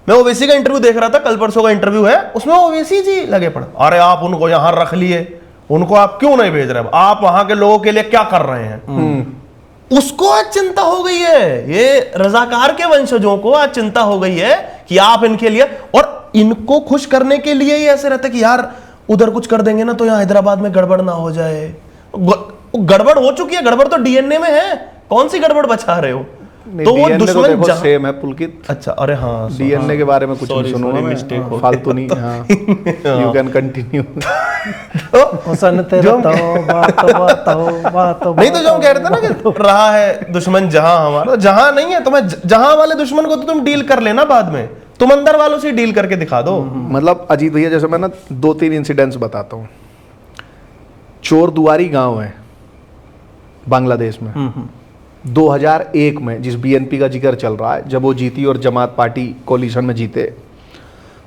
मैं ओवैसी का इंटरव्यू देख रहा था, कल परसों का इंटरव्यू है, उसमें ओवैसी जी लगे पड़े, अरे आप उनको यहां रख लिए, उनको आप क्यों नहीं भेज रहे, आप वहां के लोगों के लिए क्या कर रहे हैं। उसको आज चिंता हो गई है, ये रजाकार के वंशजों को आज चिंता हो गई है कि आप इनके लिए, और इनको खुश करने के लिए ही ऐसे रहते कि यार उधर कुछ कर देंगे ना तो यहाँ हैदराबाद में गड़बड़ ना हो जाए। गड़बड़ हो चुकी है, गड़बड़ तो डीएनए में है, कौन सी गड़बड़ बचा रहे हो। तो वो दुश्मन सेम है पुलकित। अच्छा, अरे हाँ, डीएनए के बारे में कुछ नहीं सुनूंगा मैं, फालतू नहीं। हाँ, यू कैन कंटिन्यू। नहीं तो जो हम कह रहे थे ना कि रहा है दुश्मन जहां हमारा, जहां नहीं है तुम्हें, जहां वाले दुश्मन को तो तुम डील कर लेना बाद में, तुम अंदर वालों से डील करके दिखा दो। मतलब अजीत भैया, जैसे मैं ना 2-3 इंसिडेंट्स बताता हूँ। चोर दुआरी गांव है बांग्लादेश में, 2001 में, जिस बीएनपी का जिक्र चल रहा है, जब वो जीती और जमात पार्टी कोलिशन में जीते,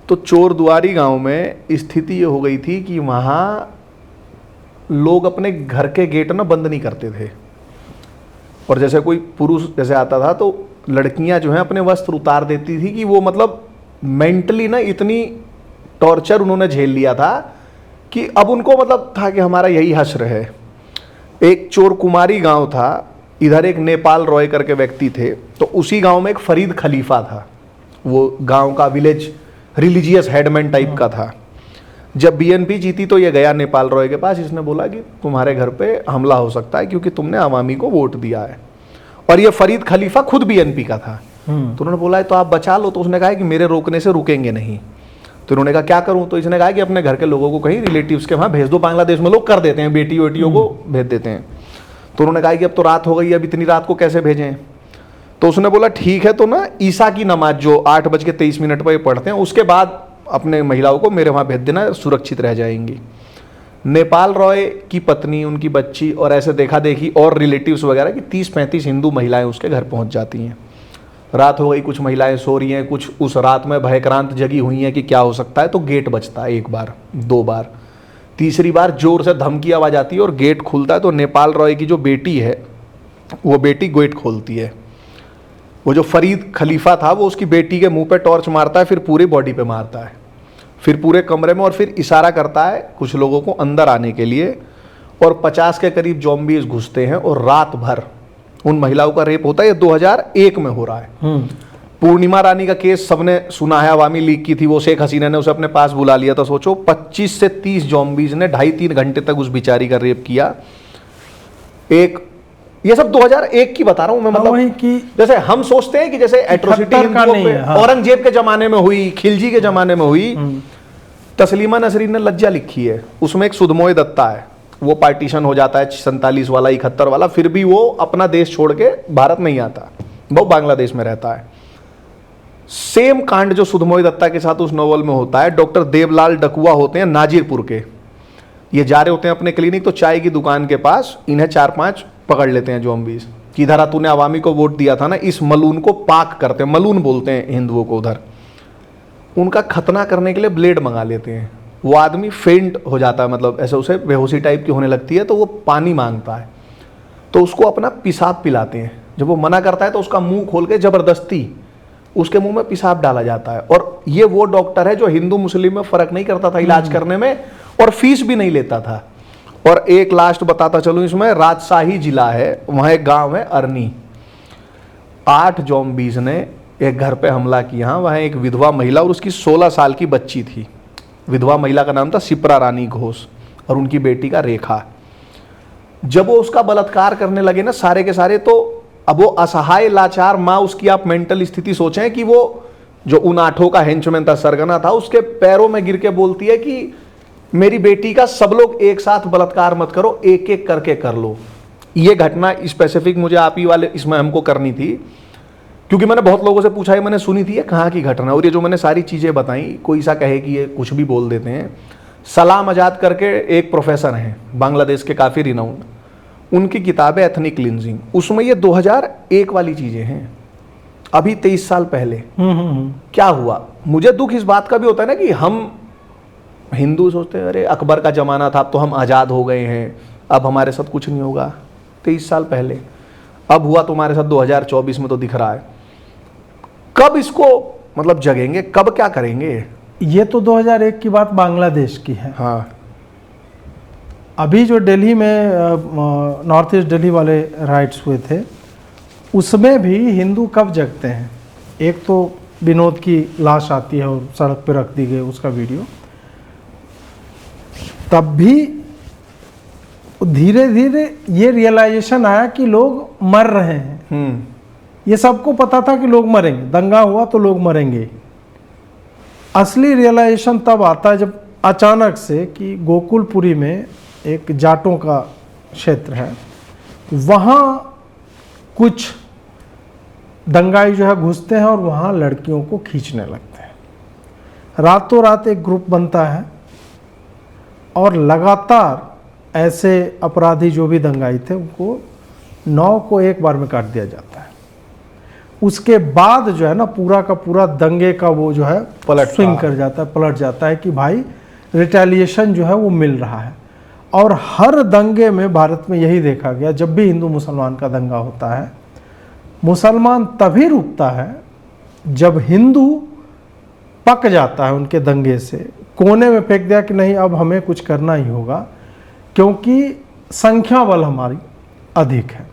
तो चोर दुआरी गांव में स्थिति ये हो गई थी कि वहाँ लोग अपने घर के गेट ना बंद नहीं करते थे, और जैसे कोई पुरुष जैसे आता था तो लड़कियां जो हैं अपने वस्त्र उतार देती थी कि वो मतलब मेंटली ना इतनी टॉर्चर उन्होंने झेल लिया था कि अब उनको मतलब था कि हमारा यही हश्र है। एक चोर कुमारी गांव था, इधर एक नेपाल रॉय करके व्यक्ति थे, तो उसी गांव में एक फरीद खलीफा था, वो गांव का विलेज रिलीजियस हेडमैन टाइप का था। जब बीएनपी जीती तो ये गया नेपाल रॉय के पास, इसने बोला कि तुम्हारे घर पे हमला हो सकता है क्योंकि तुमने अवामी को वोट दिया है, और ये फरीद खलीफा खुद बीएनपी का था। तो उन्होंने बोला तो आप बचा लो, तो उसने कहा कि मेरे रोकने से रुकेंगे नहीं। तो उन्होंने कहा क्या करूं, तो इसने कहा कि अपने घर के लोगों को कहीं रिलेटिव्स के वहाँ भेज दो, बांग्लादेश में लोग कर देते हैं, बेटी बेटियों को भेज देते हैं। तो उन्होंने कहा कि अब तो रात हो गई, अब इतनी रात को कैसे भेजें। तो उसने बोला ठीक है, तो ना ईसा की नमाज जो 8:23 पर पढ़ते हैं, उसके बाद अपने महिलाओं को मेरे वहाँ भेज देना, सुरक्षित रह जाएंगी। नेपाल रॉय की पत्नी, उनकी बच्ची और ऐसे देखा देखी और रिलेटिव्स वगैरह की 30-35 हिंदू महिलाएं उसके घर पहुँच जाती हैं। रात हो गई, कुछ महिलाएं सो रही हैं, कुछ उस रात में भयक्रांत जगी हुई हैं कि क्या हो सकता है। तो गेट बजता है, 1 बार 2 बार, तीसरी बार जोर से धमकी आवाज आती है और गेट खुलता है। तो नेपाल रॉय की जो बेटी है, वो बेटी गेट खोलती है। वो जो फरीद खलीफा था वो उसकी बेटी के मुंह पे टॉर्च मारता है, फिर पूरी बॉडी पे मारता है, फिर पूरे कमरे में, और फिर इशारा करता है कुछ लोगों को अंदर आने के लिए, और 50 के करीब ज़ॉम्बीज़ घुसते हैं और रात भर उन महिलाओं का रेप होता है। ये 2001 में हो रहा है। पूर्णिमा रानी का केस सबने सुना है, अवामी लीग की थी वो, शेख हसीना ने उसे अपने पास बुला लिया था। सोचो 25 से 30 ज़ॉम्बीज़ ने 2.5-3 घंटे तक उस बेचारी का रेप किया। एक ये सब 2001 की बता रहा हूं मैं, मतलब कि जैसे हम सोचते हैं कि जैसे एट्रोसिटी औरंगजेब के जमाने में हुई, खिलजी के जमाने में हुई। तस्लीमा नसरीन ने लज्जा लिखी है, उसमें एक सुधमोय दत्ता है, वो पार्टीशन हो जाता है 47 वाला 71 वाला, फिर भी वो अपना देश छोड़ के भारत नहीं आता, वो बांग्लादेश में रहता है। सेम कांड जो सुधमोय दत्ता के साथ उस नोवेल में होता है। डॉक्टर देवलाल डकुआ होते हैं नाजीरपुर के, ये जा रहे होते हैं अपने क्लिनिक, तो चाय की दुकान के पास इन्हें 4-5 पकड़ लेते हैं ज़ॉम्बीज़ कि इधर तूने अवामी को वोट दिया था ना, इस मलून को पाक करते हैं, मलून बोलते हैं हिंदुओं को उधर। उनका खतना करने के लिए ब्लेड मंगा लेते हैं। वो आदमी फेंट हो जाता है, मतलब ऐसे उसे बेहोशी टाइप की होने लगती है, तो वो पानी मांगता है, तो उसको अपना पेशाब पिलाते हैं। जब वो मना करता है तो उसका मुंह खोल के ज़बरदस्ती उसके मुंह में पेशाब डाला जाता है। और ये वो डॉक्टर है जो हिंदू मुस्लिम में फ़र्क नहीं करता था इलाज करने में, और फीस भी नहीं लेता था। और एक लास्ट बताता चलूं इसमें, राजशाही जिला है, वहाँ एक गांव है अरनी, 8 ज़ॉम्बीज़ ने एक घर पे हमला किया। वहाँ एक विधवा महिला और उसकी 16 साल की बच्ची थी। विधवा महिला का नाम था सिप्रा रानी घोष और उनकी बेटी का रेखा। जब वो उसका बलात्कार करने लगे ना सारे के सारे, तो अब वो असहाय लाचार माँ, उसकी आप मेंटल स्थिति सोचें कि वो जो उन 8 का हेंचमैन था, सरगना था, उसके पैरों में गिर के बोलती है कि मेरी बेटी का सब लोग एक साथ बलात्कार मत करो, एक एक करके कर लो। ये घटना स्पेसिफिक मुझे आप ही वाले इसमें हमको करनी थी, क्योंकि मैंने बहुत लोगों से पूछा है, मैंने सुनी थी ये कहाँ की घटना, और ये जो मैंने सारी चीज़ें बताई, कोई सा कहे कि ये कुछ भी बोल देते हैं। सलाम आजाद करके एक प्रोफेसर हैं बांग्लादेश के, काफ़ी रिनाउंड, उनकी किताब है एथनिक क्लींजिंग, उसमें ये 2001 वाली चीज़ें हैं, अभी 23 साल पहले क्या हुआ। मुझे दुख इस बात का भी होता है ना कि हम हिंदू सोचते हैं अरे अकबर का ज़माना था, अब तो हम आज़ाद हो गए हैं, अब हमारे साथ कुछ नहीं होगा। 23 साल पहले, अब हुआ तुम्हारे साथ 2024 में तो दिख रहा है। कब इसको मतलब जगेंगे, कब क्या करेंगे? ये तो 2001 की बात बांग्लादेश की है। हाँ, अभी जो दिल्ली में नॉर्थ ईस्ट दिल्ली वाले राइट्स हुए थे, उसमें भी हिंदू कब जगते हैं? एक तो विनोद की लाश आती है और सड़क पे रख दी गई, उसका वीडियो, तब भी धीरे धीरे ये रियलाइजेशन आया कि लोग मर रहे हैं। ये सबको पता था कि लोग मरेंगे, दंगा हुआ तो लोग मरेंगे। असली रियलाइजेशन तब आता है जब अचानक से कि गोकुलपुरी में एक जाटों का क्षेत्र है, वहाँ कुछ दंगाई जो है घुसते हैं और वहाँ लड़कियों को खींचने लगते हैं। रातों रात एक ग्रुप बनता है और लगातार ऐसे अपराधी जो भी दंगाई थे उनको 9 को एक बार में काट दिया जाता है। उसके बाद जो है ना पूरा का पूरा दंगे का वो जो है स्विंग कर जाता है, पलट जाता है कि भाई रिटेलिएशन जो है वो मिल रहा है। और हर दंगे में भारत में यही देखा गया, जब भी हिंदू मुसलमान का दंगा होता है, मुसलमान तभी रुकता है जब हिंदू पक जाता है उनके दंगे से, कोने में फेंक दिया कि नहीं अब हमें कुछ करना ही होगा, क्योंकि संख्या बल हमारी अधिक है।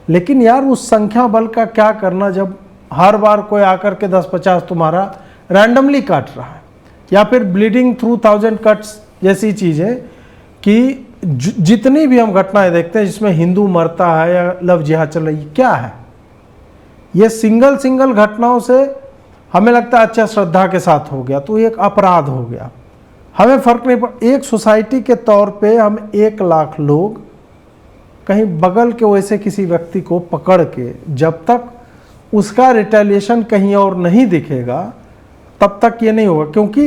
लेकिन यार उस संख्या बल का क्या करना जब हर बार कोई आकर के 10-50 तुम्हारा रैंडमली काट रहा है, या फिर ब्लीडिंग थ्रू 1000 कट्स जैसी चीज़ें कि जितनी भी हम घटनाएं देखते हैं जिसमें हिंदू मरता है या लव जिहाद चल रही है, क्या है ये सिंगल घटनाओं से हमें लगता है अच्छा श्रद्धा के साथ हो गया तो एक अपराध हो गया, हमें फर्क नहीं पड़ता। एक सोसाइटी के तौर पे हम 1 लाख लोग कहीं बगल के वैसे किसी व्यक्ति को पकड़ के जब तक उसका रिटेलिएशन कहीं और नहीं दिखेगा तब तक ये नहीं होगा, क्योंकि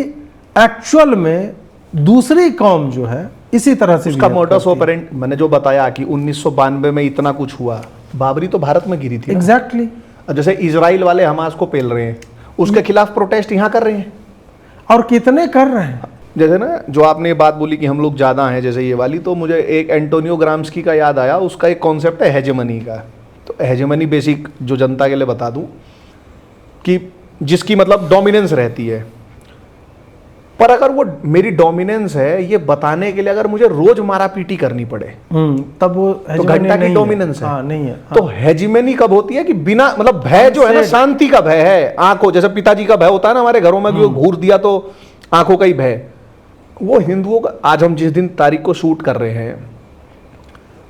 एक्चुअल में दूसरी कौम जो है इसी तरह से उसका मोडस ऑपरेंड मैंने जो बताया कि 1992 में इतना कुछ हुआ, बाबरी तो भारत में गिरी थी। एग्जैक्टली जैसे इजराइल वाले हमास को पेल रहे हैं, उसके खिलाफ प्रोटेस्ट यहाँ कर रहे हैं, और कितने कर रहे हैं। जैसे ना जो आपने ये बात बोली कि हम लोग ज़्यादा हैं जैसे ये वाली, तो मुझे एक एंटोनियो ग्राम्स्की का याद आया, उसका एक कॉन्सेप्ट है हेजेमनी का। तो हेजेमनी बेसिक जो जनता के लिए बता दूं कि जिसकी मतलब डोमिनेंस रहती है, पर अगर वो मेरी डोमिनेंस है ये बताने के लिए अगर मुझे रोज मारा पीटी करनी पड़े तब वो तो घंटा की डोमिनेंस है। हाँ, नहीं है। हाँ। तो हेजिमनी कब होती है कि बिना मतलब भय जो है ना, शांति का भय है, आंखों जैसे पिताजी का भय होता है ना हमारे घरों में, भी वो घूर दिया तो आंखों का ही भय, वो हिंदुओं का। आज हम जिस दिन तारीख को शूट कर रहे हैं,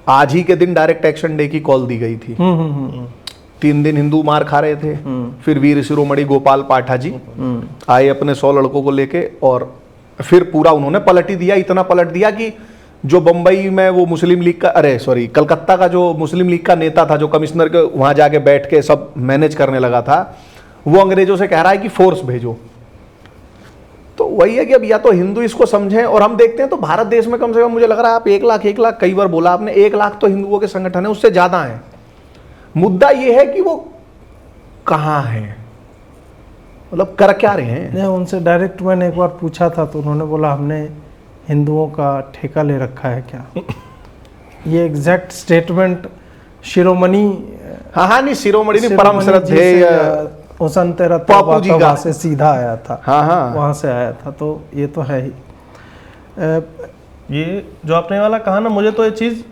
आज ही के दिन डायरेक्ट एक्शन डे की कॉल दी गई थी। 3 दिन हिंदू मार खा रहे थे, फिर वीर शिरोमणि गोपाल पाठा जी आए अपने 100 लड़कों को लेके, और फिर पूरा उन्होंने पलट ही दिया। इतना पलट दिया कि जो बंबई में वो मुस्लिम लीग का, कलकत्ता का जो मुस्लिम लीग का नेता था, जो कमिश्नर के वहां जाके बैठ के सब मैनेज करने लगा था, वो अंग्रेजों से कह रहा है कि फोर्स भेजो। तो वही है कि अब या तो हिंदू इसको समझें, और हम देखते हैं तो भारत देश में कम से कम मुझे लग रहा है आप 1 लाख कई बार बोला आपने, 1 लाख तो हिंदुओं के संगठन है, उससे ज्यादा है। मुद्दा यह है कि वो कहां है, मतलब कर क्या रहे हैं। नहीं, उनसे डायरेक्ट मैंने एक बार पूछा था तो उन्होंने बोला हमने हिंदुओं का ठेका ले रखा है क्या। ये एग्जैक्ट स्टेटमेंट शिरोमणि, हाँ नहीं शिरोमणि नहीं, परम श्रद्धेय हुसन तेरा बापू जी का से सीधा आया था। हाँ वहां से आया था, तो ये तो है ही। ये जो आपने वाला कहा ना, मुझे तो ये चीज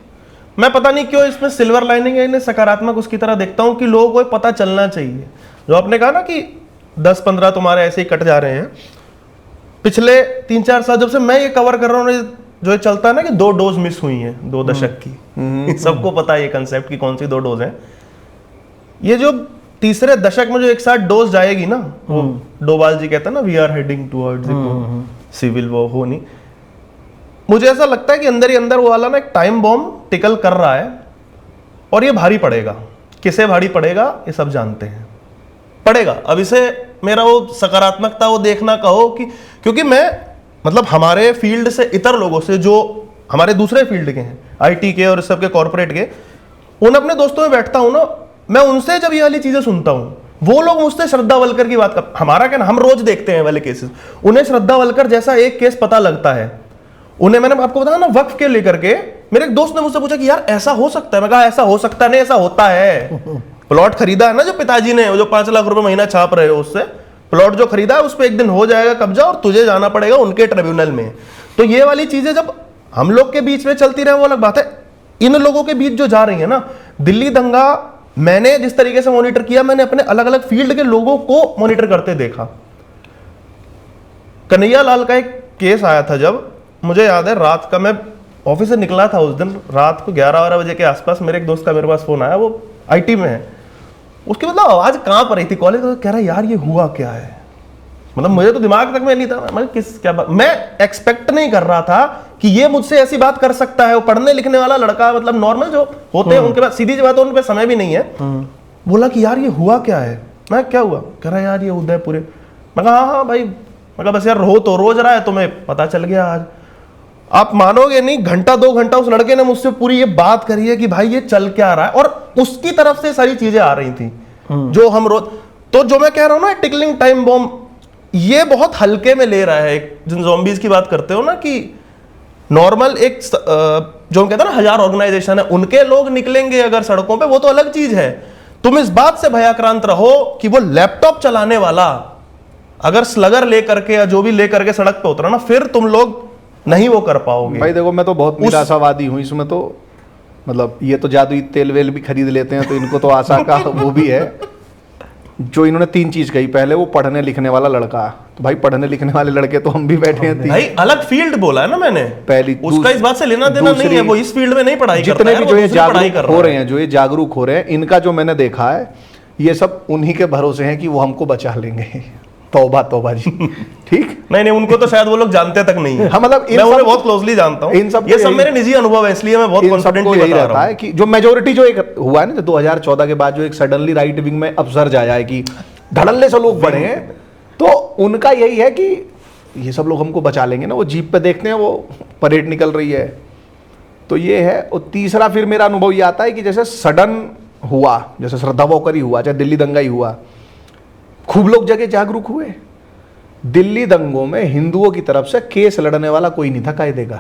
मैं पता नहीं क्यों इसमें सिल्वर लाइनिंग है, इन्हें सकारात्मक उसकी तरह देखता हूँ कि लोगों को पता चलना चाहिए। जो आपने कहा ना कि 10-15 तुम्हारे ऐसे ही कट जा रहे हैं, पिछले 3-4 साल जब से मैं ये कवर कर रहा हूँ, जो एक चलता है ना कि 2 डोज मिस हुई हैं 2 दशक की, सबको पता है ये कंसेप्ट की कौन सी 2 डोज हैं। ये जो तीसरे दशक में जो एक साथ डोज जाएगी ना, वो डोभाल जी कहते हैं ना, we are heading towards civil war, हो नहीं। मुझे ऐसा लगता है कि अंदर ही अंदर वो वाला ना एक टाइम बॉम्ब टिकल कर रहा है और ये भारी पड़ेगा। किसे भारी पड़ेगा ये सब जानते हैं, पड़ेगा। अब इसे मेरा वो सकारात्मकता वो देखना कहो कि, क्योंकि मैं मतलब हमारे फील्ड से इतर लोगों से जो हमारे दूसरे फील्ड के हैं, आईटी के और सबके कॉर्पोरेट के, उन अपने दोस्तों में बैठता हूं ना, मैं उनसे जब ये वाली चीजें सुनता हूं, वो लोग मुझसे श्रद्धा वलकर की बात कर, हमारा क्या ना, हम रोज देखते हैं वाले केसेस, उन्हें श्रद्धा वलकर जैसा एक केस पता लगता है उन्हें। मैंने आपको बताया ना वक्फ के लेकर के, मेरे एक दोस्त ने मुझसे पूछा कि यार ऐसा हो सकता है? मैं कहा ऐसा हो सकता नहीं, ऐसा होता है। प्लॉट खरीदा है ना जो पिताजी ने, जो 5 लाख रुपए महीना छाप रहे हो, उससे प्लॉट जो खरीदा है उस पर एक दिन हो जाएगा कब्जा और तुझे जाना पड़ेगा उनके ट्रिब्यूनल में। तो ये वाली चीजें जब हम लोग के बीच में चलती रहे वो अलग बात है, इन लोगों के बीच जो जा रही है ना, दिल्ली दंगा मैंने जिस तरीके से मॉनिटर किया, मैंने अपने अलग अलग फील्ड के लोगों को मॉनिटर करते देखा। कन्हैया लाल का एक केस आया था, जब मुझे याद है रात का, मैं ऑफिस से निकला था उस दिन, रात को 11-12 बजे के आसपास मेरे एक दोस्त का मेरे पास फोन आया, वो आईटी में है। उसकी मतलब आवाज कांप रही थी, कॉलेज तो कह रहा यार ये हुआ क्या है, मतलब मुझे तो दिमाग तक में नहीं था, मैं किस क्या बात, मैं एक्सपेक्ट नहीं कर रहा था कि ये मुझसे ऐसी बात कर सकता है। वो पढ़ने लिखने वाला लड़का, मतलब नॉर्मल जो होते हैं उनके पास सीधी सी बात है, उन पे समय भी नहीं है। बोला कि यार ये हुआ क्या है? मैं क्या हुआ? कह रहा यार ये उदयपुर। मैं कहा हाँ भाई, मैं कहा बस यार रो तो रोज रहा है, तुम्हें पता चल गया आज। आप मानोगे नहीं, घंटा 2 घंटा उस लड़के ने मुझसे पूरी ये बात करी है कि भाई ये चल क्या रहा है, और उसकी तरफ से सारी चीजें आ रही थी जो हम रोज। तो जो मैं कह रहा हूं ना, टिकलिंग टाइम बॉम्ब, ये बहुत हल्के में ले रहा है। जिन ज़ॉम्बीज की बात करते हो ना, कि नॉर्मल एक जो हम कहते हैं ना 1000 ऑर्गेनाइजेशन है, उनके लोग निकलेंगे अगर सड़कों पे, वो तो अलग चीज है। तुम इस बात से भयाक्रांत रहो कि वो लैपटॉप चलाने वाला अगर स्लगर लेकर के या जो भी लेकर के सड़क पे उतरा ना, फिर तुम लोग नहीं वो कर पाओगे। भाई देखो, मैं तो बहुत निराशावादी हूँ इसमें। तो मतलब ये तो जादुई तेल वेल भी खरीद लेते हैं, तो इनको तो आशा का वो भी है। जो इन्होंने 3 चीज कही, पहले वो पढ़ने लिखने वाला लड़का, तो भाई पढ़ने लिखने वाले लड़के तो हम भी बैठे हैं। भाई अलग फील्ड बोला है ना मैंने, पहली उसका इस बात से लेना देना नहीं है, वो इस फील्ड में नहीं पढ़ाई करता है। जितने भी जो ये जागरूक हो रहे हैं, जो ये जागरूक हो रहे हैं, इनका जो मैंने देखा है, ये सब उन्हीं के भरोसे हैं कि वो हमको बचा लेंगे। तौबा तौबा जी। ठीक नहीं, उनको तो शायद वो लोग जानते तक नहीं है। हाँ, मतलब मैं उन्हें बहुत क्लोजली जानता हूँ, ये सब मेरे निजी अनुभव है, इसलिए मैं बहुत कॉन्फिडेंटली बता रहा हूँ कि जो मेजोरिटी जो एक हुआ है ना, 2014 के बाद जो एक सडनली राइट विंग में अपसर्ज आया है कि धड़ल्ले से लोग बढ़े हैं, तो उनका यही है कि ये सब लोग हमको बचा लेंगे ना। वो जीप पे देखते हैं वो परेड निकल रही है, तो ये है। और तीसरा फिर मेरा अनुभव ये आता है कि जैसे सडन हुआ, जैसे श्रद्धा वॉकर ही हुआ, चाहे दिल्ली दंगा ही हुआ, खूब लोग जगह जागरूक हुए। दिल्ली दंगों में हिंदुओं की तरफ से केस लड़ने वाला कोई नहीं था कायदे का।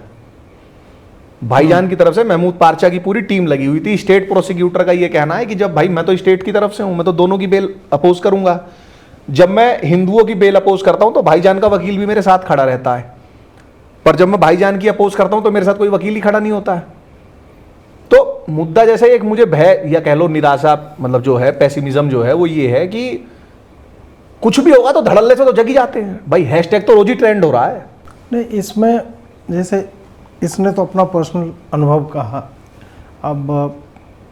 भाईजान की तरफ से महमूद पारचा की पूरी टीम लगी हुई थी। स्टेट प्रोसिक्यूटर का ये कहना है कि जब भाई मैं तो स्टेट की तरफ से हूं, मैं तो दोनों की बेल अपोज करूंगा। जब मैं हिंदुओं की बेल अपोज करता हूं तो भाईजान का वकील भी मेरे साथ खड़ा रहता है, पर जब मैं भाईजान की अपोज करता हूं तो मेरे साथ कोई वकील ही खड़ा नहीं होता है। तो मुद्दा जैसे एक मुझे भय या कह लो निराशा, मतलब जो है पेसिमिज्म जो है, वो ये है कि कुछ भी होगा तो धड़ल्ले से तो जगी जाते हैं भाई। हैशटैग तो रोज ही ट्रेंड हो रहा है। नहीं, इसमें जैसे इसने तो अपना पर्सनल अनुभव कहा। अब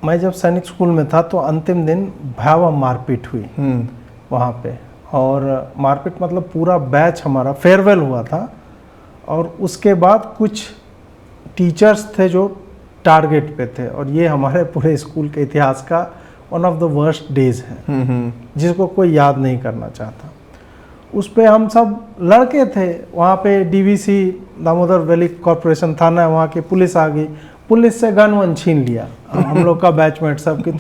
मैं जब सैनिक स्कूल में था तो अंतिम दिन भयावह मारपीट हुई वहाँ पे, और मारपीट मतलब पूरा बैच हमारा फेयरवेल हुआ था, और उसके बाद कुछ टीचर्स थे जो टारगेट पे थे, और ये हमारे पूरे स्कूल के इतिहास का one of the worst days है, जिसको कोई याद नहीं करना चाहता। उस पे हम सब लड़के थे, वहाँ पे डीवीसी दामोदर वैली कॉरपोरेशन थाना है, वहाँ की पुलिस आ गई, पुलिस से गन वन छीन लिया हम लोग का बैचमेट सब कि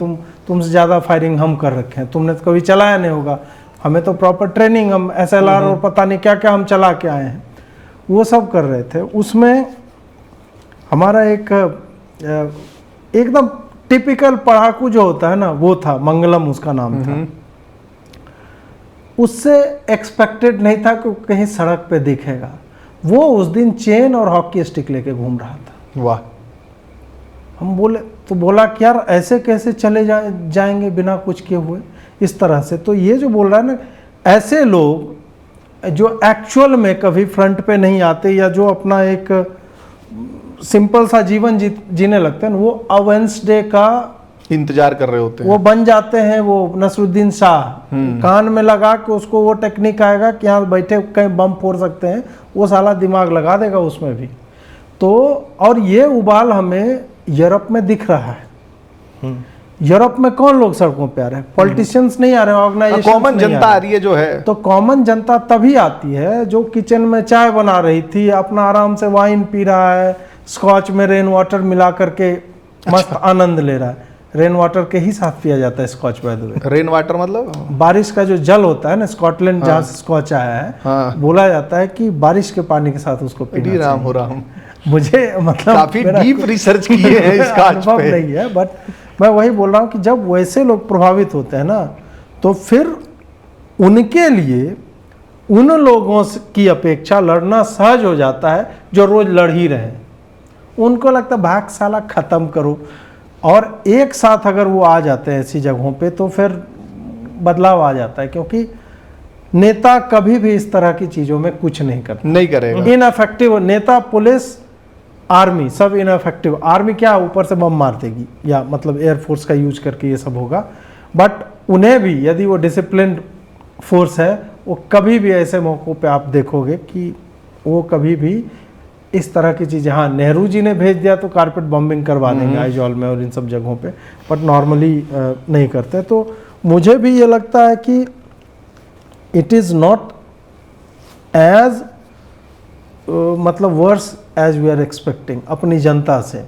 तुमसे ज़्यादा फायरिंग हम कर रखे हैं, तुमने तो कभी चलाया नहीं होगा, हमें तो प्रॉपर ट्रेनिंग, हम SLR और पता नहीं क्या क्या हम चला के आए हैं, वो सब कर रहे थे। उसमें हमारा एक एकदम टिपिकल पढ़ाकू जो होता है ना, वो था, मंगलम उसका नाम था। उससे एक्सपेक्टेड नहीं था कि कहीं सड़क पे दिखेगा। वो उस दिन चेन और हॉकी स्टिक लेके घूम रहा था। वाह। हम बोले तो बोला कि यार ऐसे कैसे चले जाएंगे बिना कुछ किए हुए, इस तरह से। तो ये जो बोल रहा है ना, ऐसे लोग जो एक्चुअल में कभी फ्रंट पे नहीं आते, या जो अपना एक सिंपल सा जीवन जीने लगते हैं, वो वेडनेसडे का इंतजार कर रहे होते हैं। वो बन जाते हैं, वो नसरुद्दीन शाह, कान में लगा के उसको वो टेक्निक आएगा कि यहाँ बैठे कहीं बम फोड़ सकते हैं, वो साला दिमाग लगा देगा उसमें भी। तो और ये उबाल हमें यूरोप में दिख रहा है। यूरोप में कौन लोग सड़कों पे आ रहे हैं? पॉलिटिशियंस नहीं आ रहे हैं, ऑर्गेनाइजेशन कॉमन जनता आ रही है जो है। तो कॉमन जनता तभी आती है जो किचन में चाय बना रही थी, अपना आराम से वाइन पी रहा है, स्कॉच में रेन वाटर मिला करके मस्त आनंद ले रहा है। रेन वाटर के ही साथ पिया जाता है scotch, by the way. Rain water मतलब बारिश का जो जल होता है ना, स्कॉटलैंड जहाँ से स्कॉच आया है, हाँ। बोला जाता है कि बारिश के पानी के साथ उसको पीना राम चाहिए। हो राम। मुझे मतलब काफी मेरा डीप कोई रिसर्च किए हैं इस काज अनुभव पे। नहीं है, बट मैं वही बोल रहा हूँ कि जब वैसे लोग प्रभावित होते हैं ना, तो फिर उनके लिए उन लोगों की अपेक्षा लड़ना सहज हो जाता है जो रोज लड़ ही रहे हैं। उनको लगता है भाग साला खत्म करो, और एक साथ अगर वो आ जाते हैं ऐसी जगहों पे तो फिर बदलाव आ जाता है, क्योंकि नेता कभी भी इस तरह की चीजों में कुछ नहीं करता, नहीं करेगा। इनअफेक्टिव नेता, पुलिस, आर्मी सब इनअफेक्टिव। आर्मी क्या ऊपर से बम मार देगी, या मतलब एयरफोर्स का यूज करके ये सब होगा, बट उन्हें भी यदि वो डिसिप्लिन्ड फोर्स है, वो कभी भी ऐसे मौक़ों पे आप देखोगे कि वो कभी भी इस तरह की चीज़ें, हाँ नेहरू जी ने भेज दिया तो कारपेट बम्बिंग करवा देंगे आइजॉल में और इन सब जगहों पे, बट नॉर्मली नहीं करते। तो मुझे भी ये लगता है कि इट इज़ नॉट एज मतलब worse as we are expecting अपनी जनता से।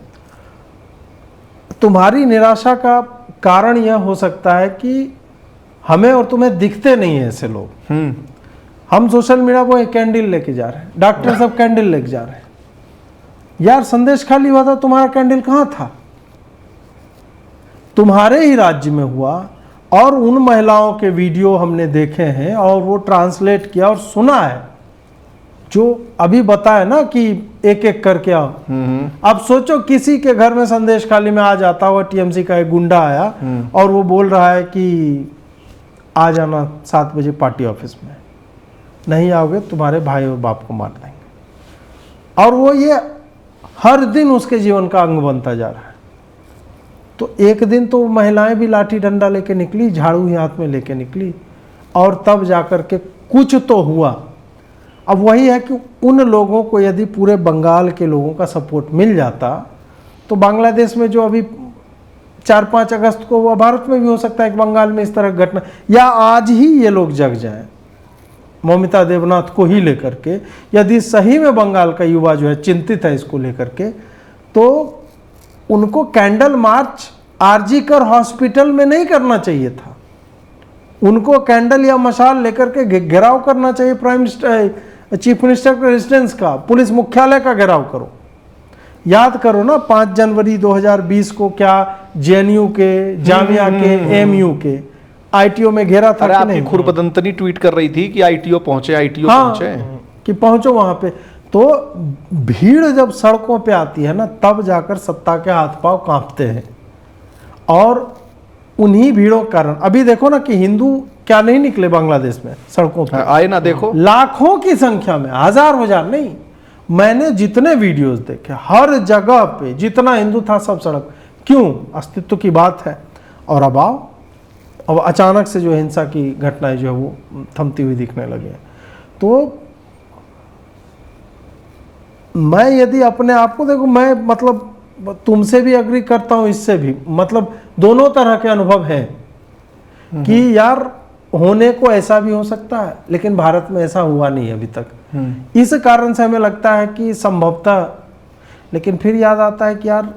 तुम्हारी निराशा का कारण यह हो सकता है कि हमें और तुम्हें दिखते नहीं है ऐसे लोग। हम सोशल मीडिया पर कैंडल लेके जा रहे हैं, डॉक्टर सब कैंडल लेके जा रहे हैं। यार संदेश खाली हुआ था, तुम्हारा कैंडल कहाँ था? तुम्हारे ही राज्य में हुआ, और उन महिलाओं के वीडियो हमने देखे हैं और वो ट्रांसलेट किया और सुना है, जो अभी बताया ना कि एक एक करके आओ। अब सोचो किसी के घर में संदेश खाली में आ जाता हुआ टीएमसी का एक गुंडा आया और वो बोल रहा है कि आ जाना 7 बजे पार्टी ऑफिस में, नहीं आओगे तुम्हारे भाई और बाप को मार देंगे, और वो ये हर दिन उसके जीवन का अंग बनता जा रहा है। तो एक दिन तो महिलाएं भी लाठी डंडा लेके निकली, झाड़ू ही हाथ में लेके निकली, और तब जाकर के कुछ तो हुआ। अब वही है कि उन लोगों को यदि पूरे बंगाल के लोगों का सपोर्ट मिल जाता तो बांग्लादेश में जो अभी 4-5 अगस्त को हुआ, भारत में भी हो सकता है कि बंगाल में इस तरह की घटना, या आज ही ये लोग जग जाएं मौमिता देवनाथ को ही लेकर के। यदि सही में बंगाल का युवा जो है चिंतित है इसको लेकर के, तो उनको कैंडल मार्च आरजीकर हॉस्पिटल में नहीं करना चाहिए था, उनको कैंडल या मशाल लेकर के घेराव करना चाहिए प्राइम मिनिस्टर, चीफ मिनिस्टर के रेजिडेंस का, पुलिस मुख्यालय का घेराव करो। याद करो ना 5 जनवरी 2020 को क्या जेएनयू के, जामिया के, एमयू के आईटीओ में घेरा था कि नहीं? खुरपदंतनी ट्वीट कर रही थी कि आईटीओ पहुंचे, आईटीओ हाँ, पहुंचे, कि पहुंचो वहां पे। तो भीड़ जब सड़कों पे आती है ना, तब जाकर सत्ता के हाथ पांव कांपते हैं, और उन्हीं भीड़ों के कारण अभी देखो ना कि हिंदू क्या नहीं निकले बांग्लादेश में सड़कों पे, आए ना देखो, लाखों की संख्या में, हजार नहीं। मैंने जितने वीडियोस देखे हर जगह पे जितना हिंदू था सब सड़क, क्यों? अस्तित्व की बात है। और अब आओ, अब अचानक से जो हिंसा की घटनाएं जो है वो थमती हुई दिखने लगे। तो मैं यदि अपने आप को देखो, मैं मतलब तुमसे भी एग्री करता हूं, इससे भी मतलब दोनों तरह के अनुभव हैं कि यार होने को ऐसा भी हो सकता है, लेकिन भारत में ऐसा हुआ नहीं अभी तक। इस कारण से हमें लगता है कि संभवतः, लेकिन फिर याद आता है कि यार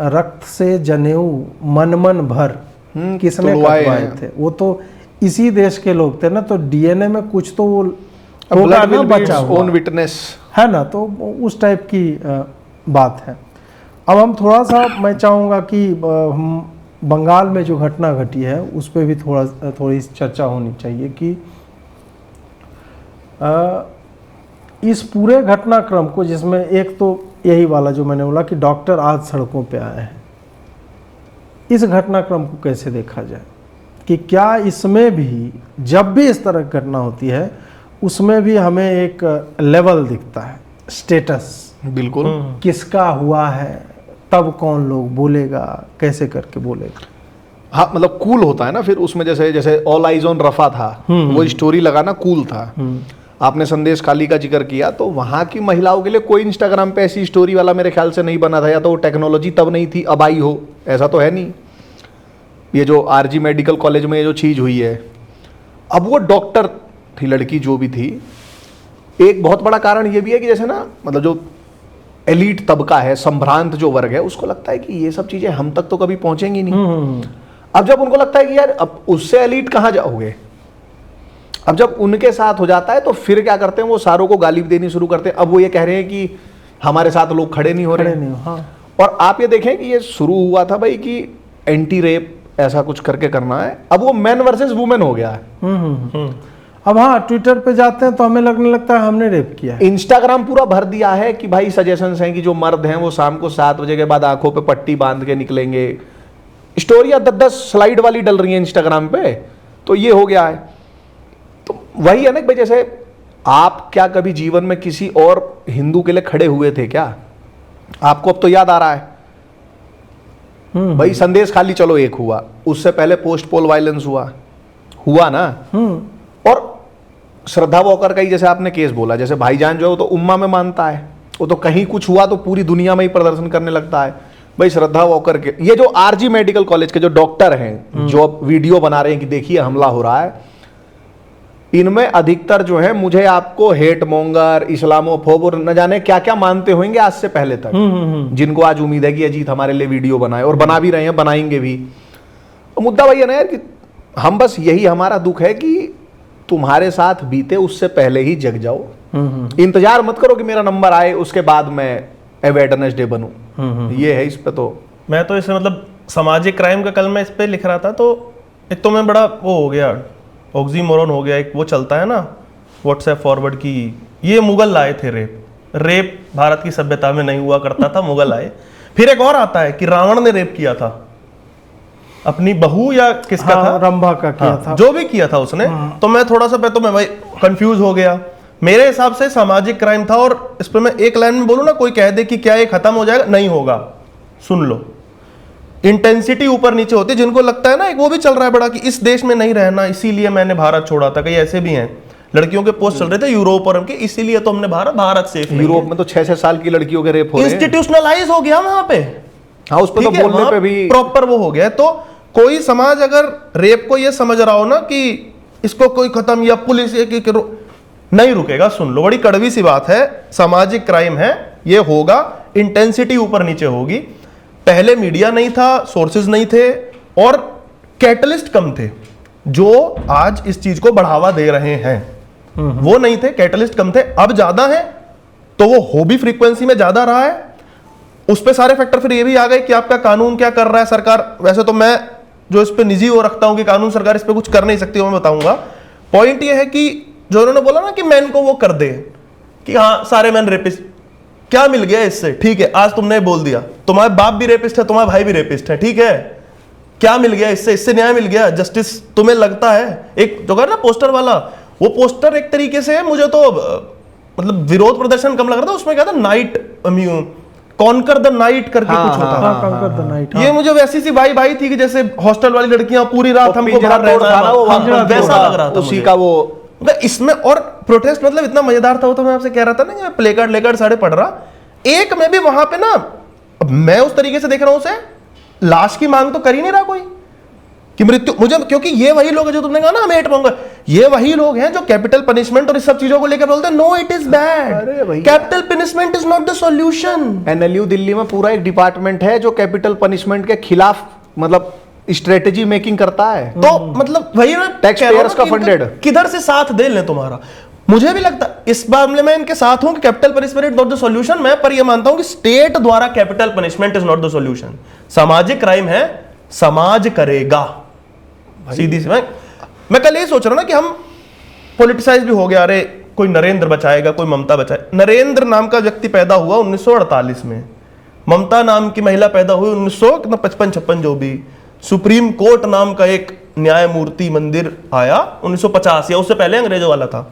रक्त से जनेऊ मन मन भर किसने कटवाए थे? वो तो इसी देश के लोग थे ना, तो डीएनए में कुछ तो वो होगा ना, बचा हुआ ओन विटनेस है ना, तो उस टाइप की बात है। अब हम थोड़ा सा, मैं चाहूँगा कि हम बंगाल में जो घटना घटी है उस पर भी थोड़ी चर्चा होनी चाहिए कि इस पूरे घटनाक्रम को, जिसमें एक तो यही वाला जो मैंने बोला कि डॉक्टर आज सड़कों पे आए हैं, इस घटनाक्रम को कैसे देखा जाए कि क्या इसमें भी, जब भी इस तरह की घटना होती है उसमें भी हमें एक लेवल दिखता है, स्टेटस, बिल्कुल। किसका हुआ है, तब कौन लोग बोलेगा, कैसे करके बोलेगा। हाँ, मतलब कूल होता है ना फिर उसमें, जैसे जैसे ऑल आइज ऑन रफा था, वो स्टोरी लगाना कूल था। आपने संदेश खाली का जिक्र किया, तो वहां की महिलाओं के लिए कोई इंस्टाग्राम पे ऐसी स्टोरी वाला मेरे ख्याल से नहीं बना था, या तो वो टेक्नोलॉजी तब नहीं थी, अब आई हो, ऐसा तो है नहीं। ये जो आरजी मेडिकल कॉलेज में ये जो चीज हुई है, अब वो डॉक्टर थी लड़की जो भी थी। एक बहुत बड़ा कारण ये भी है कि जैसे ना, मतलब जो एलीट तबका है, संभ्रांत जो वर्ग है, उसको लगता है कि ये सब चीजें हम तक तो कभी पहुंचेंगी नहीं। अब जब उनको लगता है कि यार अब उससे एलीट कहां जाओगे, अब जब उनके साथ हो जाता है तो फिर क्या करते हैं, वो सारों को गाली देनी शुरू करते हैं। अब वो ये कह रहे हैं कि हमारे साथ लोग खड़े नहीं हो रहे। हाँ। और आप ये देखें कि ये शुरू हुआ था भाई कि एंटी रेप ऐसा कुछ करके करना है, अब वो मैन वर्सेस वुमेन हो गया है। अब हाँ, ट्विटर पे जाते हैं तो हमें लगने लगता है हमने रेप किया है। इंस्टाग्राम पूरा भर दिया है कि भाई सजेशंस हैं कि जो मर्द हैं वो शाम को 7 बजे के बाद आंखों पे पट्टी बांध के निकलेंगे। स्टोरियां 10-10 स्लाइड वाली डल रही हैं इंस्टाग्राम पे, तो ये हो गया है। तो वही है ना कि भाई जैसे आप क्या कभी जीवन में किसी और हिंदू के लिए खड़े हुए थे क्या? आपको अब तो याद आ रहा है भाई, संदेश खाली चलो एक हुआ, उससे पहले पोस्ट पोल वायलेंस हुआ ना। और श्रद्धा वॉकर का ही जैसे आपने केस बोला, जैसे भाईजान जो है वो तो उम्मा में मानता है, वो तो कहीं कुछ हुआ तो पूरी दुनिया में ही प्रदर्शन करने लगता है। भाई श्रद्धा वॉकर के ये जो आरजी मेडिकल कॉलेज के जो डॉक्टर हैं जो अब वीडियो बना रहे हैं कि देखिए हमला हो रहा है, इनमें अधिकतर जो है मुझे आपको हेट मोंगर, इस्लामोफोब और न जाने क्या क्या मानते होंगे आज से पहले तक, जिनको आज उम्मीद है कि अजीत हमारे लिए वीडियो बनाए, और बना भी रहे हैं, बनाएंगे भी। तो मुद्दा वही है ना यार कि हम बस यही हमारा दुख है कि तुम्हारे साथ बीते उससे पहले ही जग जाओ। इंतजार मत करो कि मेरा नंबर आए उसके बाद मैं अवेयरनेस डे बनूं। ये है इस पे। तो मैं तो इसे मतलब सामाजिक क्राइम का कल मैं इस पे लिख रहा था, तो एक तो मैं बड़ा वो हो गया, ऑक्सीमोरन हो गया। एक वो चलता है ना व्हाट्सएप फॉरवर्ड की, ये मुगल लाए थे रेप भारत की सभ्यता में नहीं हुआ करता था, मुगल आए। फिर एक और आता है कि रावण ने रेप किया था अपनी बहू या किसका था, रंभा का किया था, जो भी किया था उसने। तो मैं थोड़ा सा तो मैं भाई कंफ्यूज हो गया। मेरे हिसाब से सामाजिक क्राइम था, और इस पर मैं एक लाइन में बोलूं ना, कोई कह दे कि क्या ये खत्म हो जाएगा, नहीं होगा। सुन लो, इंटेंसिटी ऊपर नीचे होती है। जिनको लगता है ना, एक वो भी चल रहा है बड़ा कि इस देश में नहीं रहना इसीलिए मैंने भारत छोड़ा था, कई ऐसे भी हैं लड़कियों के पोस्ट चल रहे थे यूरोप और उनके, इसीलिए तो हमने भारत सेफ नहीं है। यूरोप में तो 6-6 साल की लड़कियों के रेप हो रहे हैं। इंस्टीट्यूशनलाइज हो गया वहां पे। हाँ, उस पर तो बोलने पे भी प्रॉपर वो हो गया। तो कोई समाज अगर रेप को ये समझ रहा हो ना कि इसको कोई खत्म, या पुलिस नहीं रुकेगा, सुन लो, बड़ी कड़वी सी बात है, सामाजिक क्राइम है, ये होगा, इंटेंसिटी ऊपर नीचे होगी। पहले मीडिया नहीं था, सोर्सेज नहीं थे, और कैटलिस्ट कम थे जो आज इस चीज को बढ़ावा दे रहे हैं। वो नहीं थे, कैटलिस्ट कम थे, अब ज्यादा है, तो वो हो भी फ्रीक्वेंसी में ज्यादा रहा है। उस पे सारे फैक्टर फिर ये भी आ गए कि आपका कानून क्या कर रहा है, सरकार। वैसे तो मैं जो इस पे निजी वो रखता हूं कि कानून सरकार इस पे कुछ कर नहीं सकती, वो मैं बताऊंगा। पॉइंट ये है कि जो उन्होंने बोला ना कि मैन को वो कर दे कि हाँ सारे मैन रेपिस्ट, क्या मिल गया इससे? ठीक है, आज तुमने बोल दिया तुम्हारे बाप भी रेपिस्ट है, तुम्हारा भाई भी रेपिस्ट है, ठीक है, क्या मिल गया इससे? इससे न्याय मिल गया, जस्टिस तुम्हें लगता है? एक जो कर ना पोस्टर वाला, वो पोस्टर एक तरीके से मुझे तो मतलब विरोध प्रदर्शन कम लग रहा था। उसमें क्या था, नाइट कॉन्कर द नाइट करके कुछ होता था। कॉन्कर द नाइट, ये मुझे वैसी सी भाई थी कि जैसे हॉस्टल वाली लड़कियां पूरी रात हमको बाहर रहना है, वैसा लग रहा था उसी का वो इसमें। और प्रोटेस्ट मतलब इतना मजेदार था वो, तो मैं आपसे कह रहा था ना कि मैं प्ले कार्ड सारे पढ़ रहा, एक में भी वहां पे ना, अब मैं उस तरीके से देख रहा हूं उसे, लाश की मांग तो कर ही नहीं रहा कोई कि मृत्यु मुझे, क्योंकि ये वही लोग हैं जो तुमने कहा ना हमें हेट मोंगर, ये वही लोग हैं जो कैपिटल पनिशमेंट और इस सब चीजों को लेकर बोलते हैं no it is bad, capital punishment is not the solution. NLU Delhi में पूरा एक डिपार्टमेंट है जो कैपिटल पनिशमेंट के खिलाफ मतलब स्ट्रेटेजी मेकिंग करता है। तो मतलब वही ना, टैक्स पेयर्स का फंडेड, किधर से साथ दे लें तुम्हारा। मुझे भी लगता इस मामले में इनके साथ हूं कि capital punishment not the solution. मैं पर यह मानता हूं कि स्टेट द्वारा capital punishment is not the solution. सामाजिक क्राइम है, समाज करेगा, सीधी सी। मैं कल ये सोच रहा ना कि हम पॉलिटिसाइज भी हो गया, अरे कोई नरेंद्र बचाएगा, कोई ममता बचाए। नरेंद्र नाम का व्यक्ति पैदा हुआ 1948 में, ममता नाम की महिला पैदा हुई 1955-56 जो भी। सुप्रीम कोर्ट नाम का एक न्यायमूर्ति मंदिर आया 1950, या उससे पहले अंग्रेजों वाला था।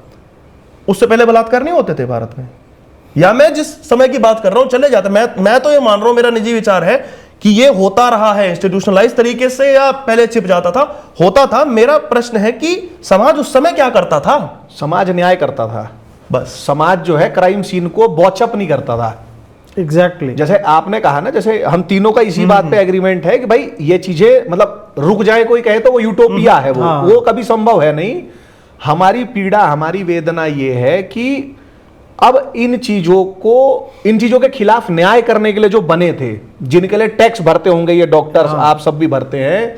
उससे पहले बलात्कार नहीं होते थे भारत में, या मैं जिस समय की बात कर रहा हूं चले जाते। मैं तो ये मान रहा हूं, मेरा निजी विचार है कि ये होता रहा है इंस्टीट्यूशनलाइज तरीके से या पहले छिप जाता था, होता था। मेरा प्रश्न है कि समाज उस समय क्या करता था? समाज न्याय करता था, बस। समाज जो है क्राइम सीन को वॉचअप नहीं करता था। एग्जैक्टली जैसे आपने कहा ना, जैसे हम तीनों का इसी बात पे एग्रीमेंट है कि भाई ये चीजें मतलब रुक जाए, कोई कहे तो वो यूटोपिया है, वो कभी संभव है नहीं। हमारी पीड़ा, हमारी वेदना ये है कि अब इन चीजों के खिलाफ न्याय करने के लिए जो बने थे, जिनके लिए टैक्स भरते होंगे ये डॉक्टर्स, आप सब भी भरते हैं,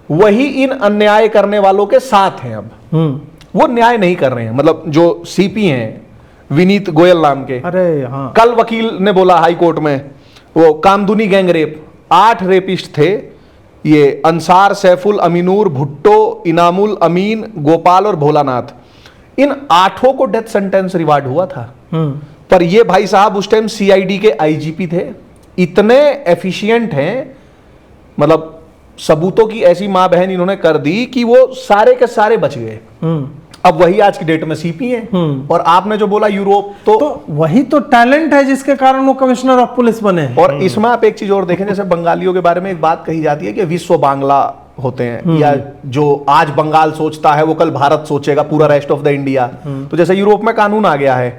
वही इन अन्याय करने वालों के साथ हैं। अब वो न्याय नहीं कर रहे हैं। मतलब जो सीपी हैं विनीत गोयल नाम के, अरे हाँ, कल वकील ने बोला हाई कोर्ट में, वो कामदुनी गैंग रेप, 8 रेपिस्ट थे ये, अंसार, सैफुल, अमीनूर, भुट्टो, इनामुल, अमीन, गोपाल और भोलानाथ। इन 8 को डेथ सेंटेंस रिवार्ड हुआ था। पर ये भाई साहब उस टाइम सीआईडी के आईजीपी थे, इतने एफिशिएंट हैं, मतलब सबूतों की ऐसी मां बहन इन्होंने कर दी कि वो सारे के सारे बच गए। अब वही आज की डेट में सीपी हैं। और आपने जो बोला यूरोप, तो वही तो टैलेंट है जिसके कारण वो कमिश्नर ऑफ पुलिस बने हैं। और इसमें आप एक चीज और देखें, जैसे बंगालियों के बारे में एक बात कही जाती है कि विश्व बांग्ला होते हैं, या जो आज बंगाल सोचता है वो कल भारत सोचेगा, पूरा रेस्ट ऑफ द इंडिया। तो जैसे यूरोप में कानून आ गया है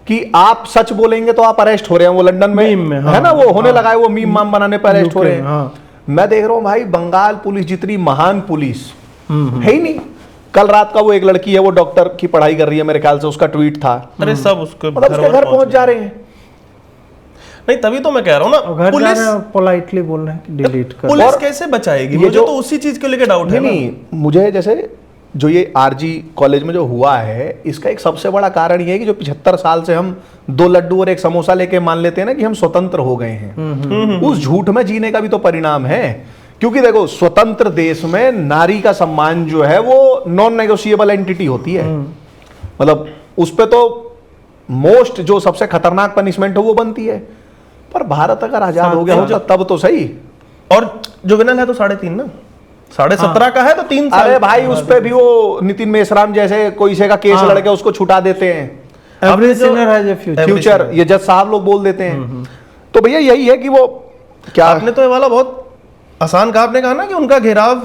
कि आप सच बोलेंगे तो आप अरेस्ट हो रहे हैं। वो लंदन में है ना, वो होने लगा है, वो मीम माम बनाने पर अरेस्ट हो रहे हैं। मैं देख रहा हूं भाई, बंगाल पुलिस जितनी महान पुलिस है ही नहीं। कल रात का वो एक लड़की है, वो डॉक्टर की पढ़ाई कर रही है मेरे ख्याल से, उसका ट्वीट था, अरे सब उसके घर पहुंच जा रहे हैं। नहीं, तभी तो मैं कह रहा हूं ना, पुलिस पोलाइटली बोल रहे हैं कि डिलीट कर। पुलिस कैसे बचाएगी? मुझे तो उसी चीज को लेकर डाउट है। नहीं, मुझे जैसे जो ये आरजी कॉलेज में जो हुआ है, इसका एक सबसे बड़ा कारण ये है कि जो 75 साल से हम 2 लड्डू और 1 समोसा लेके मान लेते हैं ना कि हम स्वतंत्र हो गए हैं, उस झूठ में जीने का भी तो परिणाम है। क्योंकि देखो, स्वतंत्र देश में नारी का सम्मान जो है वो नॉन नेगोशिएबल एंटिटी होती है। मतलब उस पे तो मोस्ट जो सबसे खतरनाक पनिशमेंट हो वो बनती है। पर भारत अगर आजाद हो गया होता तब तो सही। और जो विनल है तो 3.5 ना, 17.5 का है तो 3 साल। अरे भाई, उस पे भी वो नितिन मेश्राम जैसे कोई से का केस लड़के उसको छुटा देते हैं। Every Sinner has a future, ये जज साहब लोग बोल देते हैं। तो भैया यही है कि वो क्या, आपने तो ये वाला बहुत आसान कहा, आपने कहा ना कि उनका घेराव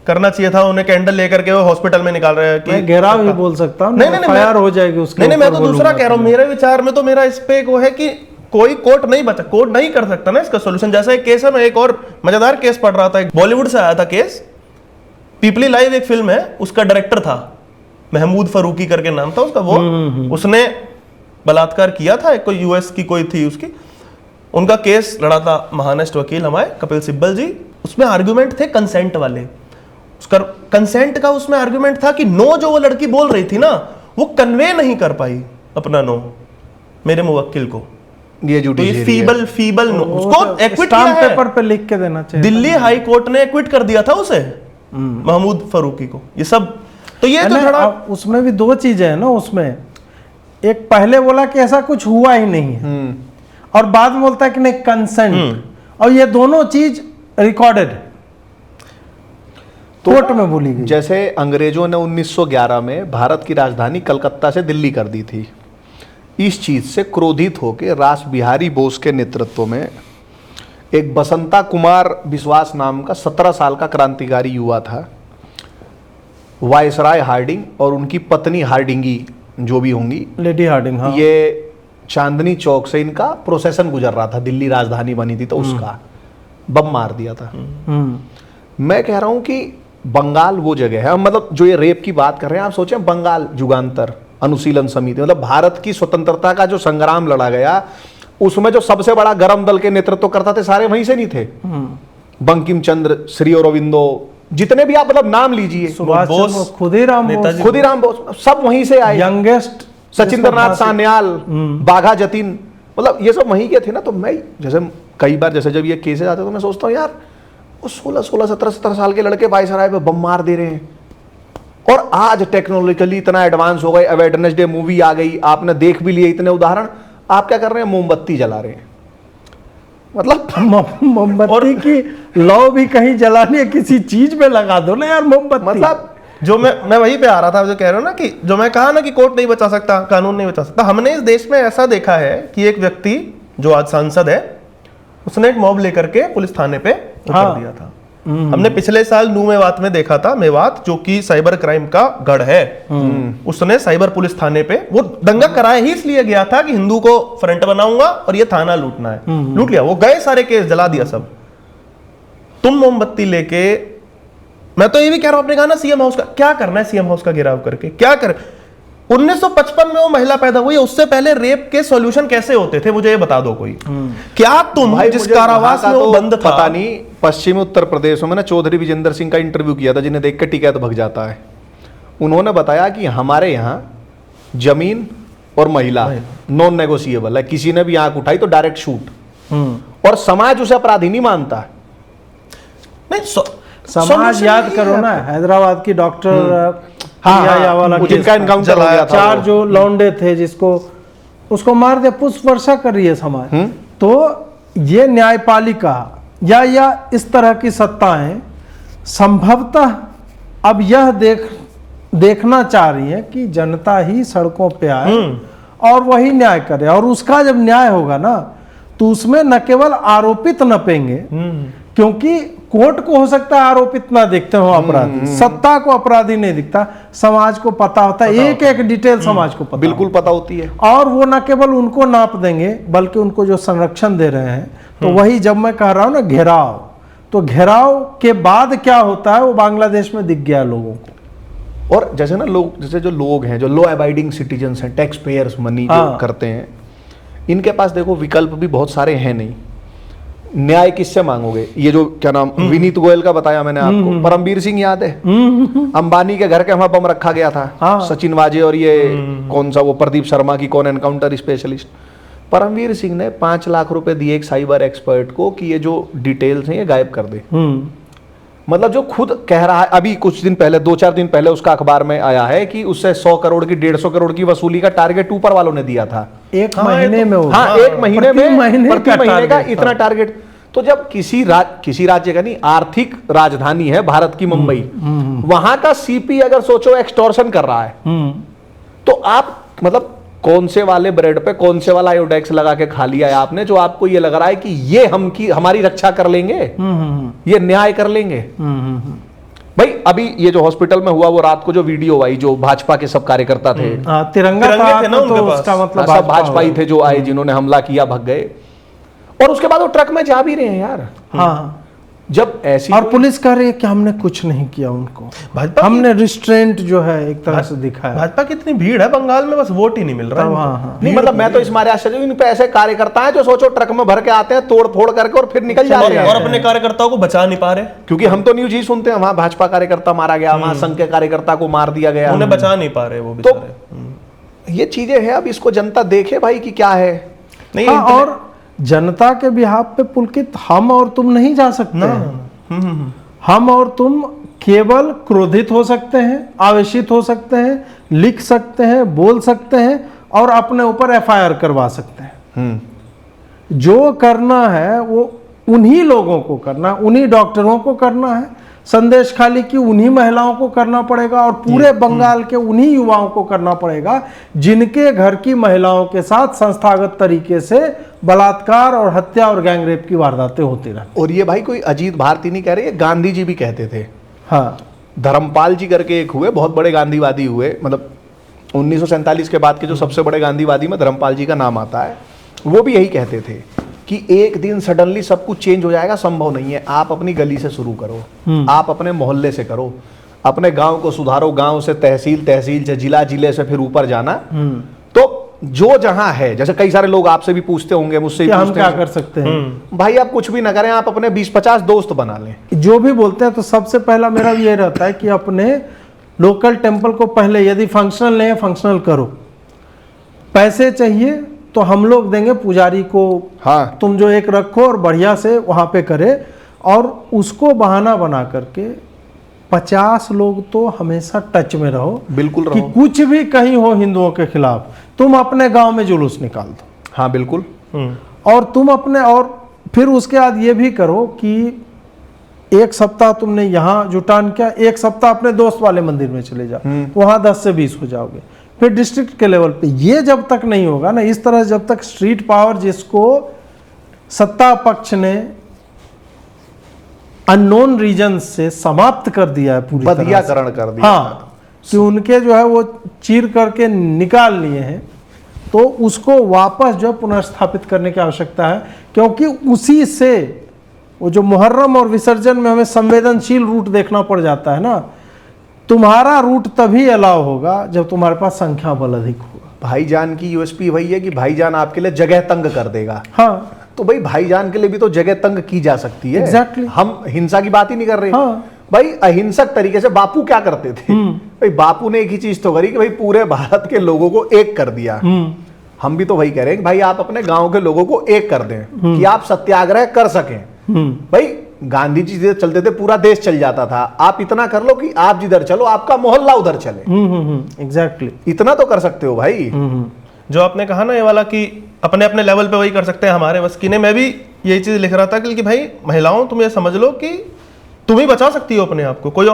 करना चाहिए था, उन्हें कैंडल लेकर के वो हॉस्पिटल में निकाल रहे हैं कि घेराव ही बोल सकता हूं। नहीं, फायर हो जाएगी उसके। नहीं, मैं तो दूसरा कह रहा हूं। मेरे विचार में तो मेरा इस पे वो है कि कोई कोर्ट नहीं कर सकता ना इसका सोल्यूशन। जैसा एक केस है, मैं एक और मजेदार केस पढ़ रहा था, एक बॉलीवुड से आया था केस, पीपली लाइव एक फिल्म है, उसका डायरेक्टर था महमूद फरूकी करके नाम था उसका। वो उसने बलात्कार किया था, कोई यूएस की कोई थी उसकी, उनका केस लड़ा था महानेस्ट वकील हमारे कपिल सिब्बल जी। उसमें आर्गुमेंट थे कंसेंट वाले, उसका कंसेंट का उसमें आर्गुमेंट था कि नो जो वो लड़की बोल रही थी ना, वो कन्वे नहीं कर पाई अपना नो मेरे मुवक्किल को। ये तो ये फीबल नो, उसको एक्विट किया है, पेपर पे लिख के देना चाहिए। दिल्ली हाई कोर्ट ने एक्विट कर दिया था उसे, महमूद फरूकी को। ये सब तो ये तो थोड़ा उसमें भी 2 चीजें हैं ना उसमें। एक पहले बोला कि ऐसा कुछ हुआ ही नहीं है, और बाद में बोलता है कि नहीं कंसेंट, और ये दोनों चीज रिकॉर्डेड कोर्ट में बोली गई। जैसे अंग्रेजों ने 1911 में भारत की राजधानी कलकत्ता से दिल्ली कर दी थी, इस चीज से क्रोधित होकर रास बिहारी बोस के नेतृत्व में एक बसंता कुमार विश्वास नाम का 17 साल का क्रांतिकारी युवा था, वायसराय हार्डिंग और उनकी पत्नी हार्डिंगी जो भी होंगी, लेडी हार्डिंग, हाँ। ये चांदनी चौक से इनका प्रोसेशन गुजर रहा था, दिल्ली राजधानी बनी थी तो उसका बम मार दिया था। मैं कह रहा हूं कि बंगाल वो जगह है, मतलब जो ये रेप की बात कर रहे हैं, आप सोचें बंगाल जुगांतर अनुशीलन समिति, मतलब भारत की स्वतंत्रता का जो संग्राम लड़ा गया, उसमें जो सबसे बड़ा गरम दल के नेतृत्व करता थे सारे वहीं से नहीं थे। बंकिम चंद्र, श्री अरविंदो, जितने भी आप मतलब नाम लीजिए, सुभाष बोस, खुदीराम बोस, सब वहीं से आए। यंगेस्ट सचिंद्रनाथ सान्याल, बाघा जतीन, मतलब ये सब वहीं के थे ना। तो मैं जैसे कई बार जैसे जब ये केसेस आते तो मैं सोचता हूँ यार, वो 16, 17 साल के लड़के वायसराय पे बम मार दे रहे हैं। और आज टेक्नोलॉजिकली इतना एडवांस हो गए, अवेयरनेस डे मूवी आ गई, आपने देख भी लिए इतने उदाहरण। आप क्या कर रहे हैं? मोमबत्ती जला रहे हैं। मतलब मोमबत्ती की लौ भी कहीं जलानी है, किसी चीज में लगा दो ना यार मोमबत्ती। मतलब जो मैं वहीं पे आ रहा था, जो कह रहे हो ना कि जो मैं कहा ना कि कोर्ट नहीं बचा सकता, कानून नहीं बचा सकता। हमने इस देश में ऐसा देखा है कि एक व्यक्ति जो आज सांसद है, उसने एक मॉब लेकर के पुलिस थाने पे उतर दिया था। हमने पिछले साल न्यू मेवात में देखा था, मेवात जो कि साइबर क्राइम का गढ़ है, उसने साइबर पुलिस थाने पे वो दंगा कराया ही इसलिए गया था कि हिंदू को फ्रंट बनाऊंगा और ये थाना लूटना है, लूट लिया। वो गए, सारे केस जला दिया सब। तुम मोमबत्ती लेके, मैं तो ये भी कह रहा हूं, आपने कहा ना सीएम हाउस का क्या करना है, सीएम हाउस का घेराव करके क्या कर। 1955 में वो महिला पैदा हुई, उससे पहले रेप के सॉल्यूशन कैसे होते थे, मुझे ये बता दो कोई। क्या तुम जिस कारावास में वो बंद था, पता नहीं, पश्चिमी उत्तर प्रदेश में ना चौधरी विजेंद्र सिंह का इंटरव्यू किया था, जिन्हें देख के टिकैत भग जाता है। उन्होंने बताया कि हमारे यहाँ जमीन और महिला नॉन नेगोशिएबल है, किसी ने भी आंख उठाई तो डायरेक्ट शूट, और समाज उसे अपराधी नहीं मानता। नहीं समाज याद करो ना, हैदराबाद की डॉक्टर वाला जिनका एनकाउंटर हो गया था, 4 जो लौंडे थे जिसको उसको मार दिया, पुष्प वर्षा कर रही है समाज। तो ये न्यायपालिका या इस तरह की सत्ताएं संभवतः अब यह देखना चाह रही है कि जनता ही सड़कों पे आए और वही न्याय करे, और उसका जब न्याय होगा ना तो उसमें न केवल आरोपित नपेंगे, क्योंकि कोर्ट को हो सकता है आरोपित ना दिखते हो अपराधी, सत्ता को अपराधी नहीं दिखता, समाज को पता होता है, एक एक डिटेल समाज को पता, बिल्कुल पता होती है। और वो न केवल उनको नाप देंगे बल्कि उनको जो संरक्षण दे रहे हैं। तो वही जब मैं कह रहा हूं ना घेराव, तो घेराव के बाद क्या होता है वो बांग्लादेश में दिख गया लोगों को। और जैसे ना लोग, जैसे जो लोग हैं जो लॉ अबाइडिंग सिटीजन्स हैं, टैक्स पेयर्स मनी जो करते हैं, इनके पास देखो विकल्प भी बहुत सारे हैं नहीं। न्याय किससे मांगोगे? ये जो क्या नाम विनीत गोयल का बताया मैंने आपको, परमवीर सिंह याद है, अंबानी के घर के वहां बम रखा गया था, सचिन वाजे और ये कौन सा वो प्रदीप शर्मा की कौन एनकाउंटर स्पेशलिस्ट, परमवीर सिंह ने 5 लाख रुपए दिए एक साइबर एक्सपर्ट को कि ये जो डिटेल्स हैं ये गायब कर दे। मतलब जो खुद कह रहा है, अभी कुछ दिन पहले 2-4 दिन पहले उसका अखबार में आया है कि उससे 100 करोड़ की 150 करोड़ की वसूली का टारगेट ऊपर वालों ने दिया था। एक महीने में, एक महीने में प्रति महीने का इतना टारगेट। तो जब किसी राज्य का नहीं, आर्थिक राजधानी है भारत की मुंबई, वहां का सीपी अगर सोचो एक्सटॉर्शन कर रहा है, तो आप मतलब कौन से वाले ब्रेड पे कौन से वाला आयोडेक्स लगा के खा लिया है आपने, जो आपको ये लग रहा है कि ये हमारी रक्षा कर लेंगे, ये न्याय कर लेंगे। भाई अभी ये जो हॉस्पिटल में हुआ वो रात को जो वीडियो आई, जो भाजपा के सब कार्यकर्ता थे, तिरंगा थे ना उनके पास, उसका मतलब सब भाजपा ही थे जो आए, जिन्होंने हमला किया, भग गए, और उसके बाद वो ट्रक में जा भी रहे हैं यार। हाँ, जब ऐसी और पुलिस कह रही है कि हमने कुछ नहीं किया उनको, हमने रिस्ट्रेंट जो है एक तरह से दिखाया। भाजपा की इतनी भीड़ है बंगाल में, बस वोट ही नहीं मिल रहा है। नहीं मतलब मैं तो इस मारे आश्चर्य, इन पे ऐसे कार्यकर्ता हैं जो सोचो ट्रक में भर के आते हैं, तोड़ फोड़ करके और फिर निकल जा रहे हैं, और अपने कार्यकर्ताओं को बचा नहीं पा रहे, क्योंकि हम तो न्यूज ही सुनते हैं वहां भाजपा कार्यकर्ता मारा गया, वहां संघ के कार्यकर्ता को मार दिया गया, उन्हें बचा नहीं पा रहे वो बेचारे। तो ये चीजें हैं, अब इसको जनता देखे भाई कि क्या है। नहीं, और जनता के बिहाफ पे पुलकित हम और तुम नहीं जा सकते हैं। हम और तुम केवल क्रोधित हो सकते हैं, आवेशित हो सकते हैं, लिख सकते हैं, बोल सकते हैं और अपने ऊपर एफआईआर करवा सकते हैं। जो करना है वो उन्हीं लोगों को करना, उन्हीं डॉक्टरों को करना है, संदेश खाली की उन्हीं महिलाओं को करना पड़ेगा और पूरे बंगाल के उन्हीं युवाओं को करना पड़ेगा जिनके घर की महिलाओं के साथ संस्थागत तरीके से बलात्कार और हत्या और गैंगरेप की वारदातें होती रहती। और ये भाई कोई अजीत भारती नहीं कह रहे, गांधी जी भी कहते थे। हाँ, धर्मपाल जी करके एक हुए, बहुत बड़े गांधीवादी हुए, मतलब 1947 के बाद के जो सबसे बड़े गांधीवादी में धर्मपाल जी का नाम आता है। वो भी यही कहते थे कि एक दिन सडनली सब कुछ चेंज हो जाएगा, संभव नहीं है। आप अपनी गली से शुरू करो, आप अपने मोहल्ले से करो, अपने गांव को सुधारो, गांव से तहसील, तहसील से जिला, जिले से फिर ऊपर जाना। तो जो जहां है, जैसे कई सारे लोग आपसे भी पूछते होंगे, मुझसे भी हम पूछते क्या कर सकते हैं। भाई आप कुछ भी ना करें, आप अपने 20-50 दोस्त बना लें। जो भी बोलते हैं तो सबसे पहला मेरा ये रहता है कि अपने लोकल टेम्पल को पहले, यदि फंक्शनल नहीं है फंक्शनल करो। पैसे चाहिए तो हम लोग देंगे पुजारी को, हाँ, तुम जो एक रखो और बढ़िया से वहां पे करे। और उसको बहाना बना करके 50 लोग तो हमेशा टच में रहो, बिल्कुल कि रहो। कुछ भी कहीं हो हिंदुओं के खिलाफ, तुम अपने गांव में जुलूस निकाल दो। हाँ बिल्कुल। और तुम अपने, और फिर उसके बाद ये भी करो कि एक सप्ताह तुमने यहाँ जुटान किया, एक सप्ताह अपने दोस्त वाले मंदिर में चले जाओ, वहां 10 से 20 हो जाओगे। फिर डिस्ट्रिक्ट के लेवल पे ये जब तक नहीं होगा ना, इस तरह जब तक स्ट्रीट पावर जिसको सत्ता पक्ष ने अननोन रीजन से समाप्त कर दिया है पूरी तरह से, बधियाकरण कर दिया। हाँ, कि उनके जो है वो चीर करके निकाल लिए हैं, तो उसको वापस जो है पुनर्स्थापित करने की आवश्यकता है, क्योंकि उसी से वो जो मुहर्रम और विसर्जन में हमें संवेदनशील रूट देखना पड़ जाता है ना, तुम्हारा रूट तभी अलाउ होगा जब तुम्हारे पास संख्या बल अधिक होगा। भाईजान की यूएसपी वही है कि भाईजान आपके लिए जगह तंग कर देगा। हाँ, तो भाई भाईजान के लिए भी तो जगह तंग की जा सकती है। Exactly. हम हिंसा की बात ही नहीं कर रहे। हाँ। भाई अहिंसक तरीके से बापू क्या करते थे? भाई बापू ने एक ही चीज तो करी कि भाई पूरे भारत के लोगों को एक कर दिया। हम भी तो वही कह रहे हैं कि भाई आप अपने गांव के लोगों को एक कर दें कि आप सत्याग्रह कर सकें। भाई गांधी जी जिधर चलते थे पूरा देश चल जाता था, आप इतना कर लो कि आप जिधर चलो आपका मोहल्ला उधर चले। एग्जैक्टली, इतना तो कर सकते हो भाई। जो आपने कहा ना ये वाला कि अपने अपने लेवल पे वही कर सकते हैं, हमारे बस की नहीं। मैं भी यही चीज लिख रहा था कि भाई महिलाओं तुम ये समझ लो कि तुम ही बचा सकती हो अपने आप को। कोई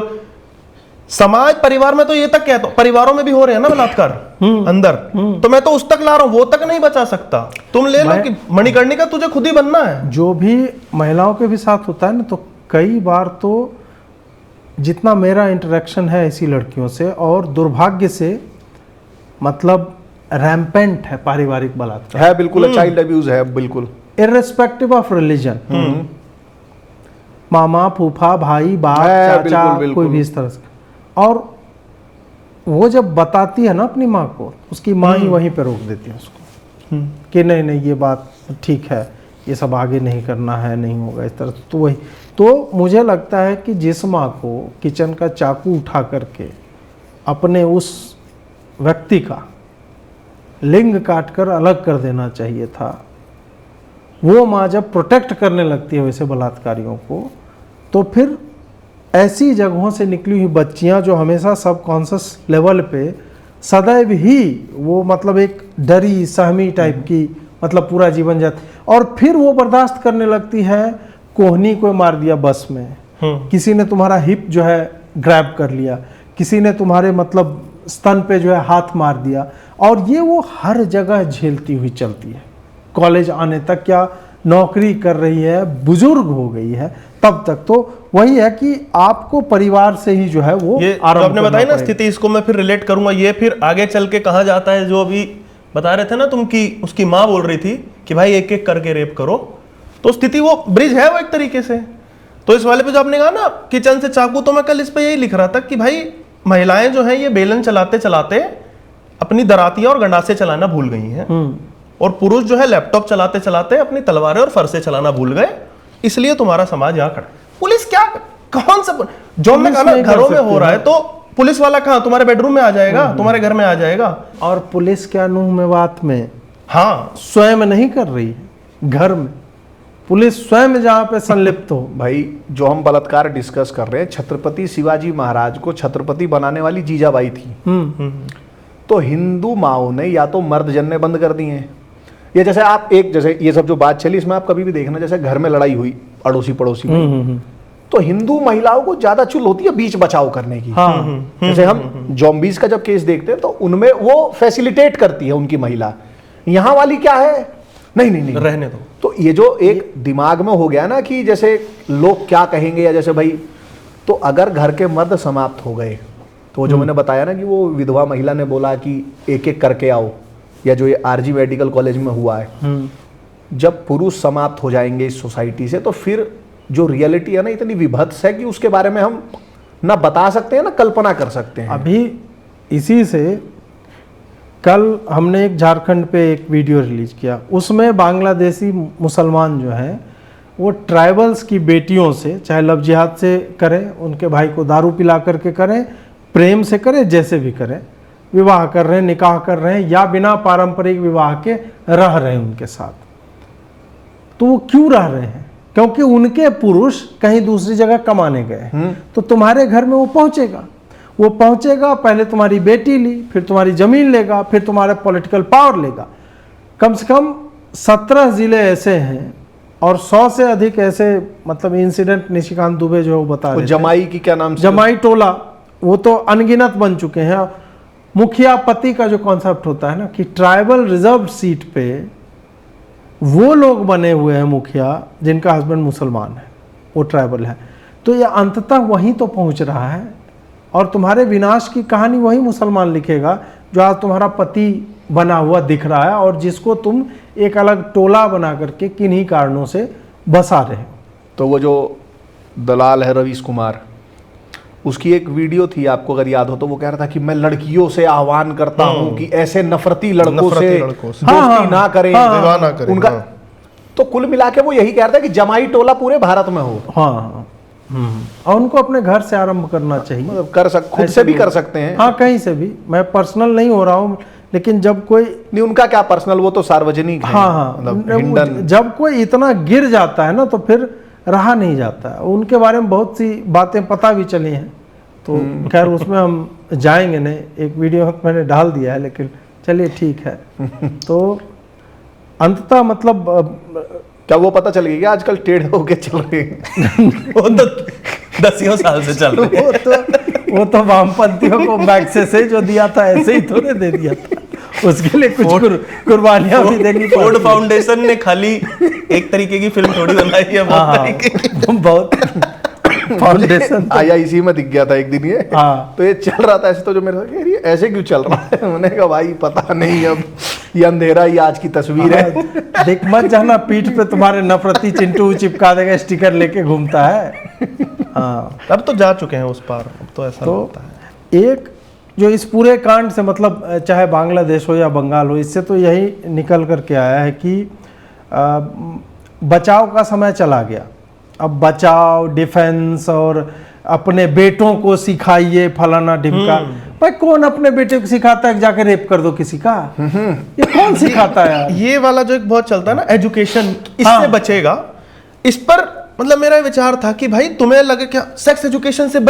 समाज परिवार में तो ये तक कहता हूं, परिवारों में भी हो रहे हैं ना बलात्कार अंदर, तो मैं तो उस तक ला रहा हूं, वो तक नहीं बचा सकता। तुम ले लो कि मणिकर्णिका तुझे खुद ही बनना है। जो भी महिलाओं के भी साथ होता है ना, तो कई बार तो जितना मेरा इंटरेक्शन है ऐसी लड़कियों से, और दुर्भाग्य से मतलब रैम्पेंट है पारिवारिक बलात्कार है, बिल्कुल चाइल्ड अब्यूज है, बिल्कुल इर्रेस्पेक्टिव ऑफ रिलीजन। मामा, फूफा, भाई, बाप, है, चाचा, बिल्कुल, बिल्कुल। कोई भी इस तरह से। और वो जब बताती है ना अपनी माँ को, उसकी माँ ही वहीं पे रोक देती है उसको कि नहीं नहीं ये बात ठीक है, ये सब आगे नहीं करना है, नहीं होगा इस तरह। तो वही तो मुझे लगता है कि जिस माँ को किचन का चाकू उठा करके अपने उस व्यक्ति का लिंग काट कर अलग कर देना चाहिए था, वो माँ जब प्रोटेक्ट करने लगती है वैसे बलात्कारियों को, तो फिर ऐसी जगहों से निकली हुई बच्चियां जो हमेशा सबकॉन्शियस लेवल पे सदैव ही वो मतलब एक डरी सहमी टाइप की मतलब पूरा जीवन जाती, और फिर वो बर्दाश्त करने लगती है। कोहनी को मार दिया बस में, किसी ने तुम्हारा हिप जो है ग्रैब कर लिया, किसी ने तुम्हारे मतलब स्तन पे जो है हाथ मार दिया, और ये वो हर जगह झेलती हुई चलती है। कॉलेज आने तक या नौकरी कर रही है, बुजुर्ग हो गई है, तब तक तो वही है कि आपको परिवार से ही जो है वो ये जो आपने बताई ना स्थिति, इसको मैं फिर रिलेट करूंगा। ये फिर आगे चल के कहा जाता है, जो अभी बता रहे थे ना तुम कि उसकी माँ बोल रही थी कि भाई एक एक करके रेप करो, तो स्थिति वो ब्रिज है वो एक तरीके से। तो इस वाले पे जो आपने कहा ना किचन से चाकू, तो मैं कल इस पे यही लिख रहा था कि भाई महिलाएं जो हैं ये बेलन चलाते चलाते अपनी दरातियां और गंडासे चलाना भूल गई हैं, और पुरुष जो है लैपटॉप चलाते चलाते अपनी तलवारें और फरसे चलाना भूल गए। इसलिए तुम्हारा समाज यहाँ खड़ा। पुलिस क्या, कौन सा जो मैं कहा ना घरों में हो रहा है, तो पुलिस वाला कहाँ तुम्हारे बेडरूम में आ जाएगा, तुम्हारे घर में आ जाएगा। और पुलिस क्या नुह में बात में हाँ स्वयं नहीं कर रही है, घर में पुलिस स्वयं जहाँ पे संलिप्त हो। भाई जो हम बलात्कार डिस्कस कर रहे हैं, छत्रपति शिवाजी महाराज को छत्रपति बनाने वाली जीजाबाई थी। तो हिंदू माओ ने या तो मर्द जन्ने बंद कर दिए हैं, या जैसे आप एक जैसे ये सब जो बात चली इसमें आप कभी भी देखना, जैसे घर में लड़ाई हुई अड़ोसी पड़ोसी में, तो हिंदू महिलाओं को ज्यादा चुल होती है बीच बचाव करने की। जैसे हम जॉम्बीज का जब केस देखते हैं तो उनमें वो फैसिलिटेट करती है उनकी महिला। यहाँ वाली क्या है, नहीं नहीं नहीं रहने दो। तो ये जो एक दिमाग में हो गया ना कि जैसे लोग क्या कहेंगे, या जैसे भाई, तो अगर घर के मर्द समाप्त हो गए, तो जो मैंने बताया ना कि वो विधवा महिला ने बोला कि एक एक करके आओ, या जो ये आरजी मेडिकल कॉलेज में हुआ है, जब पुरुष समाप्त हो जाएंगे इस सोसाइटी से, तो फिर जो रियलिटी है ना इतनी विभत्स है कि उसके बारे में हम ना बता सकते हैं ना कल्पना कर सकते हैं। अभी इसी से कल हमने एक झारखंड पे एक वीडियो रिलीज किया, उसमें बांग्लादेशी मुसलमान जो हैं वो ट्राइबल्स की बेटियों से, चाहे लव जिहाद से करें, उनके भाई को दारू पिला करके करें, प्रेम से करें, जैसे भी करें, विवाह कर रहे हैं, निकाह कर रहे हैं, या बिना पारंपरिक विवाह के रह रहे हैं उनके साथ। तो वो क्यों रह रहे हैं? क्योंकि उनके पुरुष कहीं दूसरी जगह कमाने गए, तो तुम्हारे घर में वो पहुंचेगा, वो पहुंचेगा, पहले तुम्हारी बेटी ली, फिर तुम्हारी जमीन लेगा, फिर तुम्हारे पॉलिटिकल पावर लेगा। कम से कम 17 जिले ऐसे हैं और 100 से अधिक ऐसे मतलब इंसिडेंट निशिकांत दुबे जो है वो बता रहे थे। जमाई की क्या नाम से? जमाई टोला वो तो अनगिनत बन चुके हैं। मुखिया पति का जो कॉन्सेप्ट होता है ना कि ट्राइबल रिजर्व सीट पे वो लोग बने हुए हैं मुखिया जिनका हस्बैंड मुसलमान है, वो ट्राइबल है, तो ये अंततः वहीं तो पहुंच रहा है। और तुम्हारे विनाश की कहानी वही मुसलमान लिखेगा जो आज तुम्हारा पति बना हुआ दिख रहा है और जिसको तुम एक अलग टोला बना करके किन्हीं कारणों से बसा रहे हो। तो वो जो दलाल है रवीश कुमार, उसकी एक वीडियो थी, आपको अगर याद हो तो, वो कह रहा था कि मैं लड़कियों से आह्वान करता हूं कि ऐसे नफरती लड़कों से दोस्ती ना करें, विवाह ना करें। उनका तो कुल मिला के वो यही कह रहा था कि जमाई टोला पूरे भारत में हो। हाँ, और उनको अपने घर से आरंभ करना चाहिए। मतलब खुद से भी कर सकते हैं। हाँ, कहीं से भी। मैं पर्सनल नहीं हो रहा हूँ, लेकिन जब कोई नहीं, उनका क्या पर्सनल, वो तो सार्वजनिक है। हाँ, मतलब हिंडन। जब कोई इतना गिर जाता है ना तो फिर रहा नहीं जाता। उनके बारे में बहुत सी बातें पता भी चली हैं, तो खैर उसमें हम जाएंगे नहीं। एक वीडियो मैंने डाल दिया है, लेकिन चलिए ठीक है। तो अंततः मतलब क्या वो पता चल गया आजकल टेढ़े होके चल रहे हैं? वो तो 10 साल से चल रहे हैं। वो तो वामपंथियों को मैक्सेस से जो दिया था ऐसे ही थोड़े दे दिया था, उसके लिए कुछ कुर्बानियां भी देनी पड़ी। फोर्ड फाउंडेशन ने खाली एक तरीके की फिल्म थोड़ी बनाई है, बहुत फाउंडेशन आया इसी में दिख गया था एक दिन ये। हाँ। तो ये चल रहा था ऐसे, तो जो मेरे साथ, ये ऐसे क्यों चल रहा है? मैंने कहा भाई पता नहीं, अब ये अंधेरा ही आज की तस्वीर है। देख मत जाना, पीठ पे तुम्हारे नफरती चिंटू चिपका देगा, स्टिकर लेके घूमता है। हाँ, अब तो जा चुके हैं उस पार, अब तो ऐसा तो होता है। एक जो इस पूरे कांड से मतलब चाहे बांग्लादेश हो या बंगाल हो, इससे तो यही निकल करके आया है कि बचाव का समय चला गया। अब बचाव, डिफेंस और अपने बेटों को सिखाइए फलाना ढिमका। भाई कौन अपने बेटे को सिखाता है जाके रेप कर दो किसी का? ये कौन सिखाता है यार? ये वाला जो एक बहुत चलता है ना, एजुकेशन, इससे हाँ। बचेगा। इस पर मतलब मेरा विचार था कि भाई तुम्हें लगे क्या सेक्स एजुकेशन से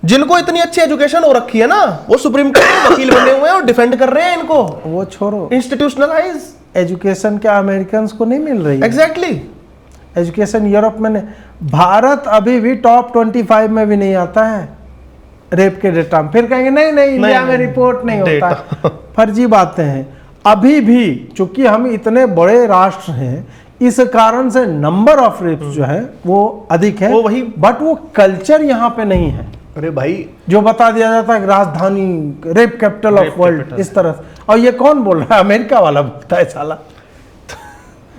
जिनको इतनी अच्छी एजुकेशन हो रखी है ना, वो सुप्रीम कोर्ट में वकील बने हुए हैं और डिफेंड कर रहे हैं इनको। वो छोड़ो, इंस्टीट्यूशनलाइज एजुकेशन क्या अमेरिकन को नहीं मिल रही है? एग्जैक्टली। एजुकेशन यूरोप में नहीं, भारत अभी भी टॉप 25 में भी नहीं आता है रेप के डेटा में। फिर कहेंगे नहीं नहीं इंडिया में रिपोर्ट नहीं होता। फर्जी बातें हैं। अभी भी चूंकि हम इतने बड़े राष्ट्र हैं, इस कारण से नंबर ऑफ रेप्स जो है वो अधिक है, वो वही, बट वो कल्चर यहाँ पे नहीं है। अरे भाई, जो बता दिया जाता है राजधानी रेप कैपिटल ऑफ वर्ल्ड, इस तरह से। और ये कौन बोल रहा है? अमेरिका वाला बोलता है साला।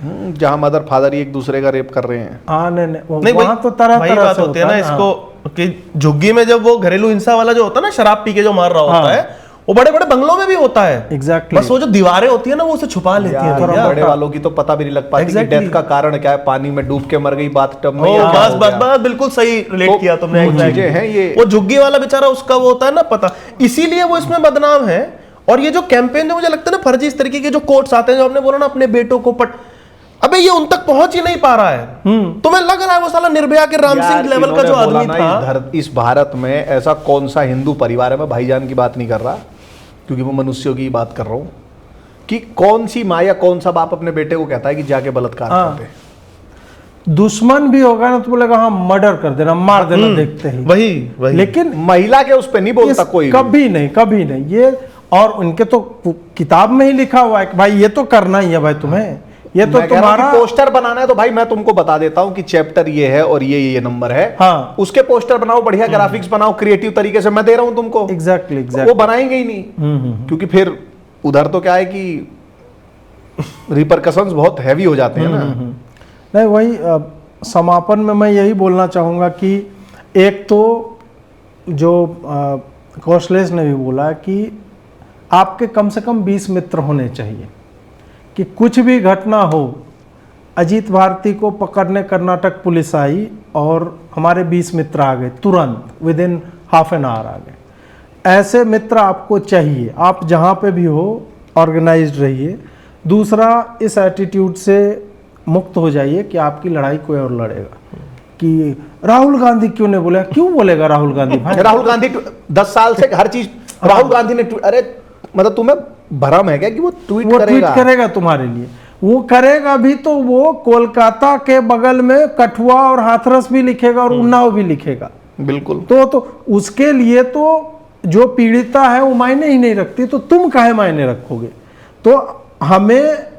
जहां मदर फादर ही एक दूसरे का रेप कर रहे हैं। हाँ, नहीं नहीं वहां तो तरह वही तरह बात से होती है होता ना है। इसको कि झुग्गी में जब वो घरेलू हिंसा वाला जो होता है ना, शराब पी के जो मार रहा होता हाँ। है, वो बड़े बड़े बंगलों में भी होता है। एग्जैक्टली। बस वो जो दीवारें होती है ना, वो उसे छुपा लेती है। यार, भैया। बड़े वालों की तो पता भी नहीं लग पाती कि डेथ का कारण क्या है। पानी में डूब के मर गई, बाथटब में, या क्या बस हो बस गया। बस बिल्कुल सही रिलेट तो किया तुमने। वो चीजें हैं ये। वो झुग्गी वाला बेचारा, उसका वो होता है ना पता, इसीलिए वो इसमें बदनाम है। और ये जो कैंपेन जो मुझे लगता है ना फर्जी, इस तरीके के जो कोट्स आते हैं, जो आपने बोला ना अपने बेटों को अबे ये उन तक पहुंच ही नहीं पा रहा है। तुम्हें लग रहा है वो साला निर्भया के राम सिंह लेवल का जो आदमी था। इस भारत में ऐसा कौन सा हिंदू परिवार है, मैं भाईजान की बात नहीं कर रहा क्योंकि मैं मनुष्यों की बात कर रहा हूं, कि कौन सी माँ या कौन सा बाप अपने बेटे को कहता है कि जाके बलात्कार कर दे। दुश्मन भी होगा ना तो बोलेगा हाँ मर्डर कर देना, मार देना, देखते ही। वही लेकिन महिला के उस पर नहीं बोलता कोई, कभी नहीं, कभी नहीं। ये और उनके तो किताब में ही लिखा हुआ है कि भाई ये तो करना ही है भाई तुम्हें, ये तो तुम्हारा पोस्टर बनाना है। तो भाई मैं तुमको बता देता हूं कि चैप्टर ये है और ये नंबर है। हाँ। उसके पोस्टर बनाओ, बढ़िया ग्राफिक्स बनाओ, क्रिएटिव तरीके से, मैं दे रहा हूं तुमको। एग्जैक्टली वो बनाएंगे ही नहीं। क्योंकि फिर उधर तो क्या है कि रिपरकशंस बहुत हैवी हो जाते हैं ना। नहीं, वही समापन में मैं यही बोलना चाहूंगा कि एक तो जो कौशलेश ने भी बोला कि आपके कम से कम 20 मित्र होने चाहिए कि कुछ भी घटना हो। अजीत भारती को पकड़ने कर्नाटक पुलिस आई और हमारे 20 मित्र आ गए तुरंत, within half an hour आ गए। ऐसे मित्र आपको चाहिए, आप जहाँ पे भी हो ऑर्गेनाइज्ड रहिए। दूसरा, इस एटीट्यूड से मुक्त हो जाइए कि आपकी लड़ाई कोई और लड़ेगा। कि राहुल गांधी क्यों नहीं बोलेगा? क्यों बोलेगा राहुल गांधी? भाई राहुल गांधी 10 साल से हर चीज राहुल गांधी ने, अरे मतलब तुम्हें भरम है क्या कि वो ट्वीट करेगा तुम्हारे लिए? वो करेगा भी तो वो कोलकाता के बगल में कठुआ और हाथरस भी लिखेगा और उन्नाव भी लिखेगा। बिल्कुल। तो उसके लिए तो जो पीड़िता है वो मायने ही नहीं रखती, तो तुम काहे मायने रखोगे। तो हमें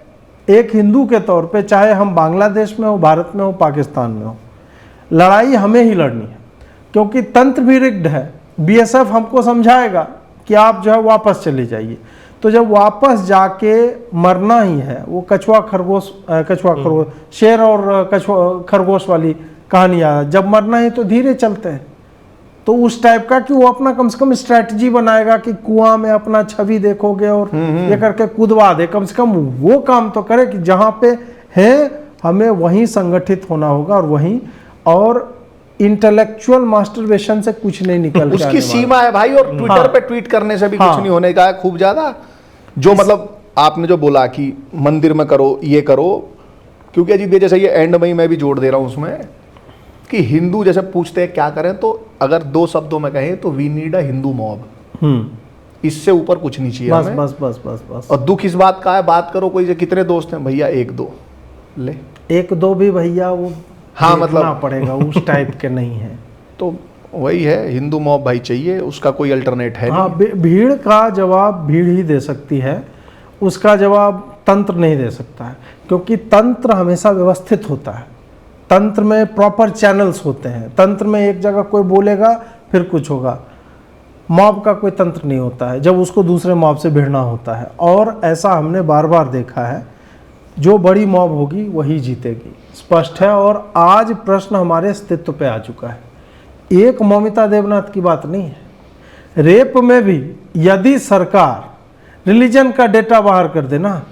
एक हिंदू के तौर पे, चाहे हम बांग्लादेश में हो, भारत में हो, पाकिस्तान में हो, लड़ाई हमें ही लड़नी है, क्योंकि तंत्र भी रिग्ड है। बीएसएफ हमको समझाएगा कि आप जो है वापस चले जाइए, तो जब वापस जाके मरना ही है, वो कछुआ खरगोश शेर और कछुआ खरगोश वाली कहानी आ, जब मरना है तो धीरे चलते हैं। तो उस टाइप का कि वो अपना कम से कम स्ट्रैटेजी बनाएगा कि कुआं में अपना छवि देखोगे और ये करके कूदवा दे, कम से कम वो काम तो करे कि जहां पे है हमें वहीं संगठित होना होगा और वहीं, और इंटेलेक्चुअल मास्टरबेशन से कुछ नहीं निकल उसकी सीमा है भाई, और ट्विटर पे ट्वीट करने से भी कुछ नहीं होने का है खूब ज्यादा। जो मतलब आपने जो बोला कि मंदिर में करो, ये करो, क्योंकि अजीब जैसे ये एंड में ही मैं भी जोड़ दे रहा हूं उसमें कि हिंदू जैसे पूछते हैं क्या करें, तो अगर 2 शब्दों में कहें तो we need a Hindu mob. इससे ऊपर कुछ नहीं चाहिए बस हमें। बस बस बस बस। और दुख इस बात का है, बात करो कोई से कितने दोस्त हैं भैया, 1-2 ले, 1-2 भी भैया वो हाँ मतलब पड़ेगा, उस टाइप के नहीं है। तो वही है, हिंदू मॉब भाई चाहिए, उसका कोई अल्टरनेट है हाँ, नहीं। भीड़ का जवाब भीड़ ही दे सकती है, उसका जवाब तंत्र नहीं दे सकता है, क्योंकि तंत्र हमेशा व्यवस्थित होता है। तंत्र में प्रॉपर चैनल्स होते हैं। तंत्र में एक जगह कोई बोलेगा फिर कुछ होगा। मॉब का कोई तंत्र नहीं होता है, जब उसको दूसरे मॉब से भिड़ना होता है, और ऐसा हमने बार बार देखा है, जो बड़ी मॉब होगी वही जीतेगी, स्पष्ट है। और आज प्रश्न हमारे अस्तित्व पे आ चुका है। एक मौमिता देवनाथ की बात नहीं है, रेप में भी यदि सरकार रिलीजन का डेटा बाहर कर दे ना,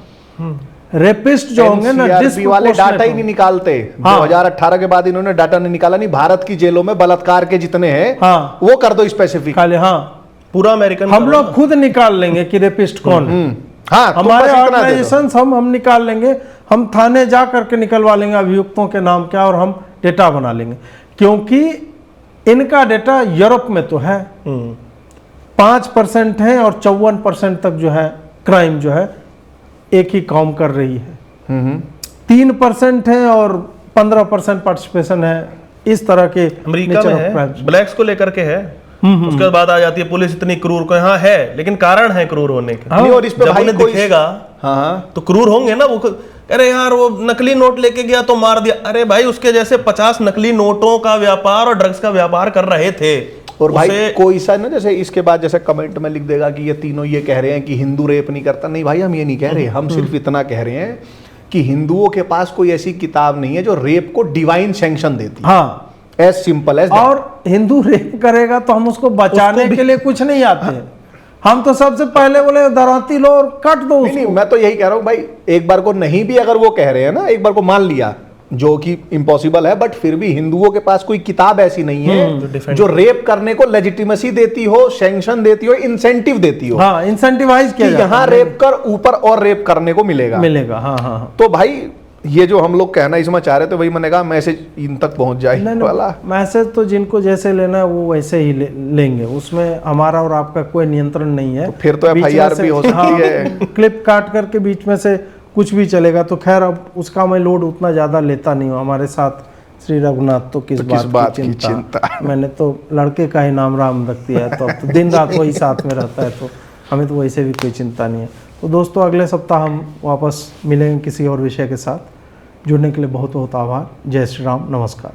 रेपिस्ट जो होंगे ना, NCRB वाले डाटा ही नहीं निकालते। 2018 के बाद इन्होंने डाटा नहीं निकाला, नहीं भारत की जेलों में बलात्कार के जितने हैं वो कर दो स्पेसिफिक खाली। हाँ, पूरा अमेरिकन हम लोग खुद निकाल लेंगे कि रेपिस्ट कौन है। हाँ, हमारे ऑर्गेनाइजेशन हम निकाल लेंगे, हम थाने जा करके निकलवा लेंगे अभियुक्तों के नाम क्या, और हम डेटा बना लेंगे, क्योंकि इनका डेटा यूरोप में तो है 5% है और 54% तक जो है क्राइम जो है एक ही कौम कर रही है। 3% है और 15% पार्टिसिपेशन है इस तरह के। अमेरिका में है, ब्लैक्स को लेकर के है। उसके बाद आ जाती है पुलिस इतनी क्रूर को, हाँ है, लेकिन कारण है क्रूर होने के। और इस पे जब भाई उन्हें कोई दिखेगा तो क्रूर होंगे ना वो। अरे यार वो नकली नोट लेके गया तो मार दिया। अरे भाई उसके जैसे 50 नकली नोटों का व्यापार और ड्रग्स का व्यापार कर रहे थे। और भाई कोई सा ना, जैसे इसके बाद जैसे कमेंट में लिख देगा कि ये तीनों ये कह रहे हैं कि हिंदू रेप नहीं करता। नहीं भाई, हम ये नहीं कह रहे, हम सिर्फ इतना कह रहे हैं कि हिंदुओं के पास कोई ऐसी किताब नहीं है जो रेप को डिवाइन सैंक्शन देती है। हाँ, एज सिंपल एज। और हिंदू रेप करेगा तो हम उसको बचाने के लिए कुछ नहीं आते हैं। हम तो सबसे पहले बोले दराती लो और काट दो उसको। नहीं, मैं तो यही कह रहा हूँ भाई, एक बार को नहीं भी अगर वो कह रहे हैं ना, एक बार को मान लिया, जो कि इम्पॉसिबल है, बट फिर भी हिंदुओं के पास कोई किताब ऐसी नहीं है जो रेप करने को लेजिटिमेसी देती हो, सैंक्शन देती हो, इंसेंटिव देती हो। हाँ, इंसेंटिवाइज किया जाता है। यहाँ रेप कर, ऊपर और रेप करने को मिलेगा। हाँ। तो भाई ये जो हम लोग कहना इसमें चाह रहे थे, वही मैंने कहा मैसेज इन तक पहुंच जाए वाला। मैसेज तो जिनको जैसे लेना है वो वैसे ही लेंगे, उसमें हमारा और आपका कोई नियंत्रण नहीं है। तो फिर तो FIR भी हो सकती है। क्लिप काट करके बीच में से कुछ भी चलेगा, तो खैर अब उसका मैं लोड उतना ज्यादा लेता नहीं हूँ। हमारे साथ श्री रघुनाथ तो किस बात की चिंता। मैंने तो लड़के का ही नाम राम रख दिया है, तो दिन रात वही साथ में रहता है, तो हमें तो वैसे भी कोई चिंता नहीं है। तो दोस्तों, अगले सप्ताह हम वापस मिलेंगे किसी और विषय के साथ। जुड़ने के लिए बहुत बहुत आभार। जय श्री राम, नमस्कार।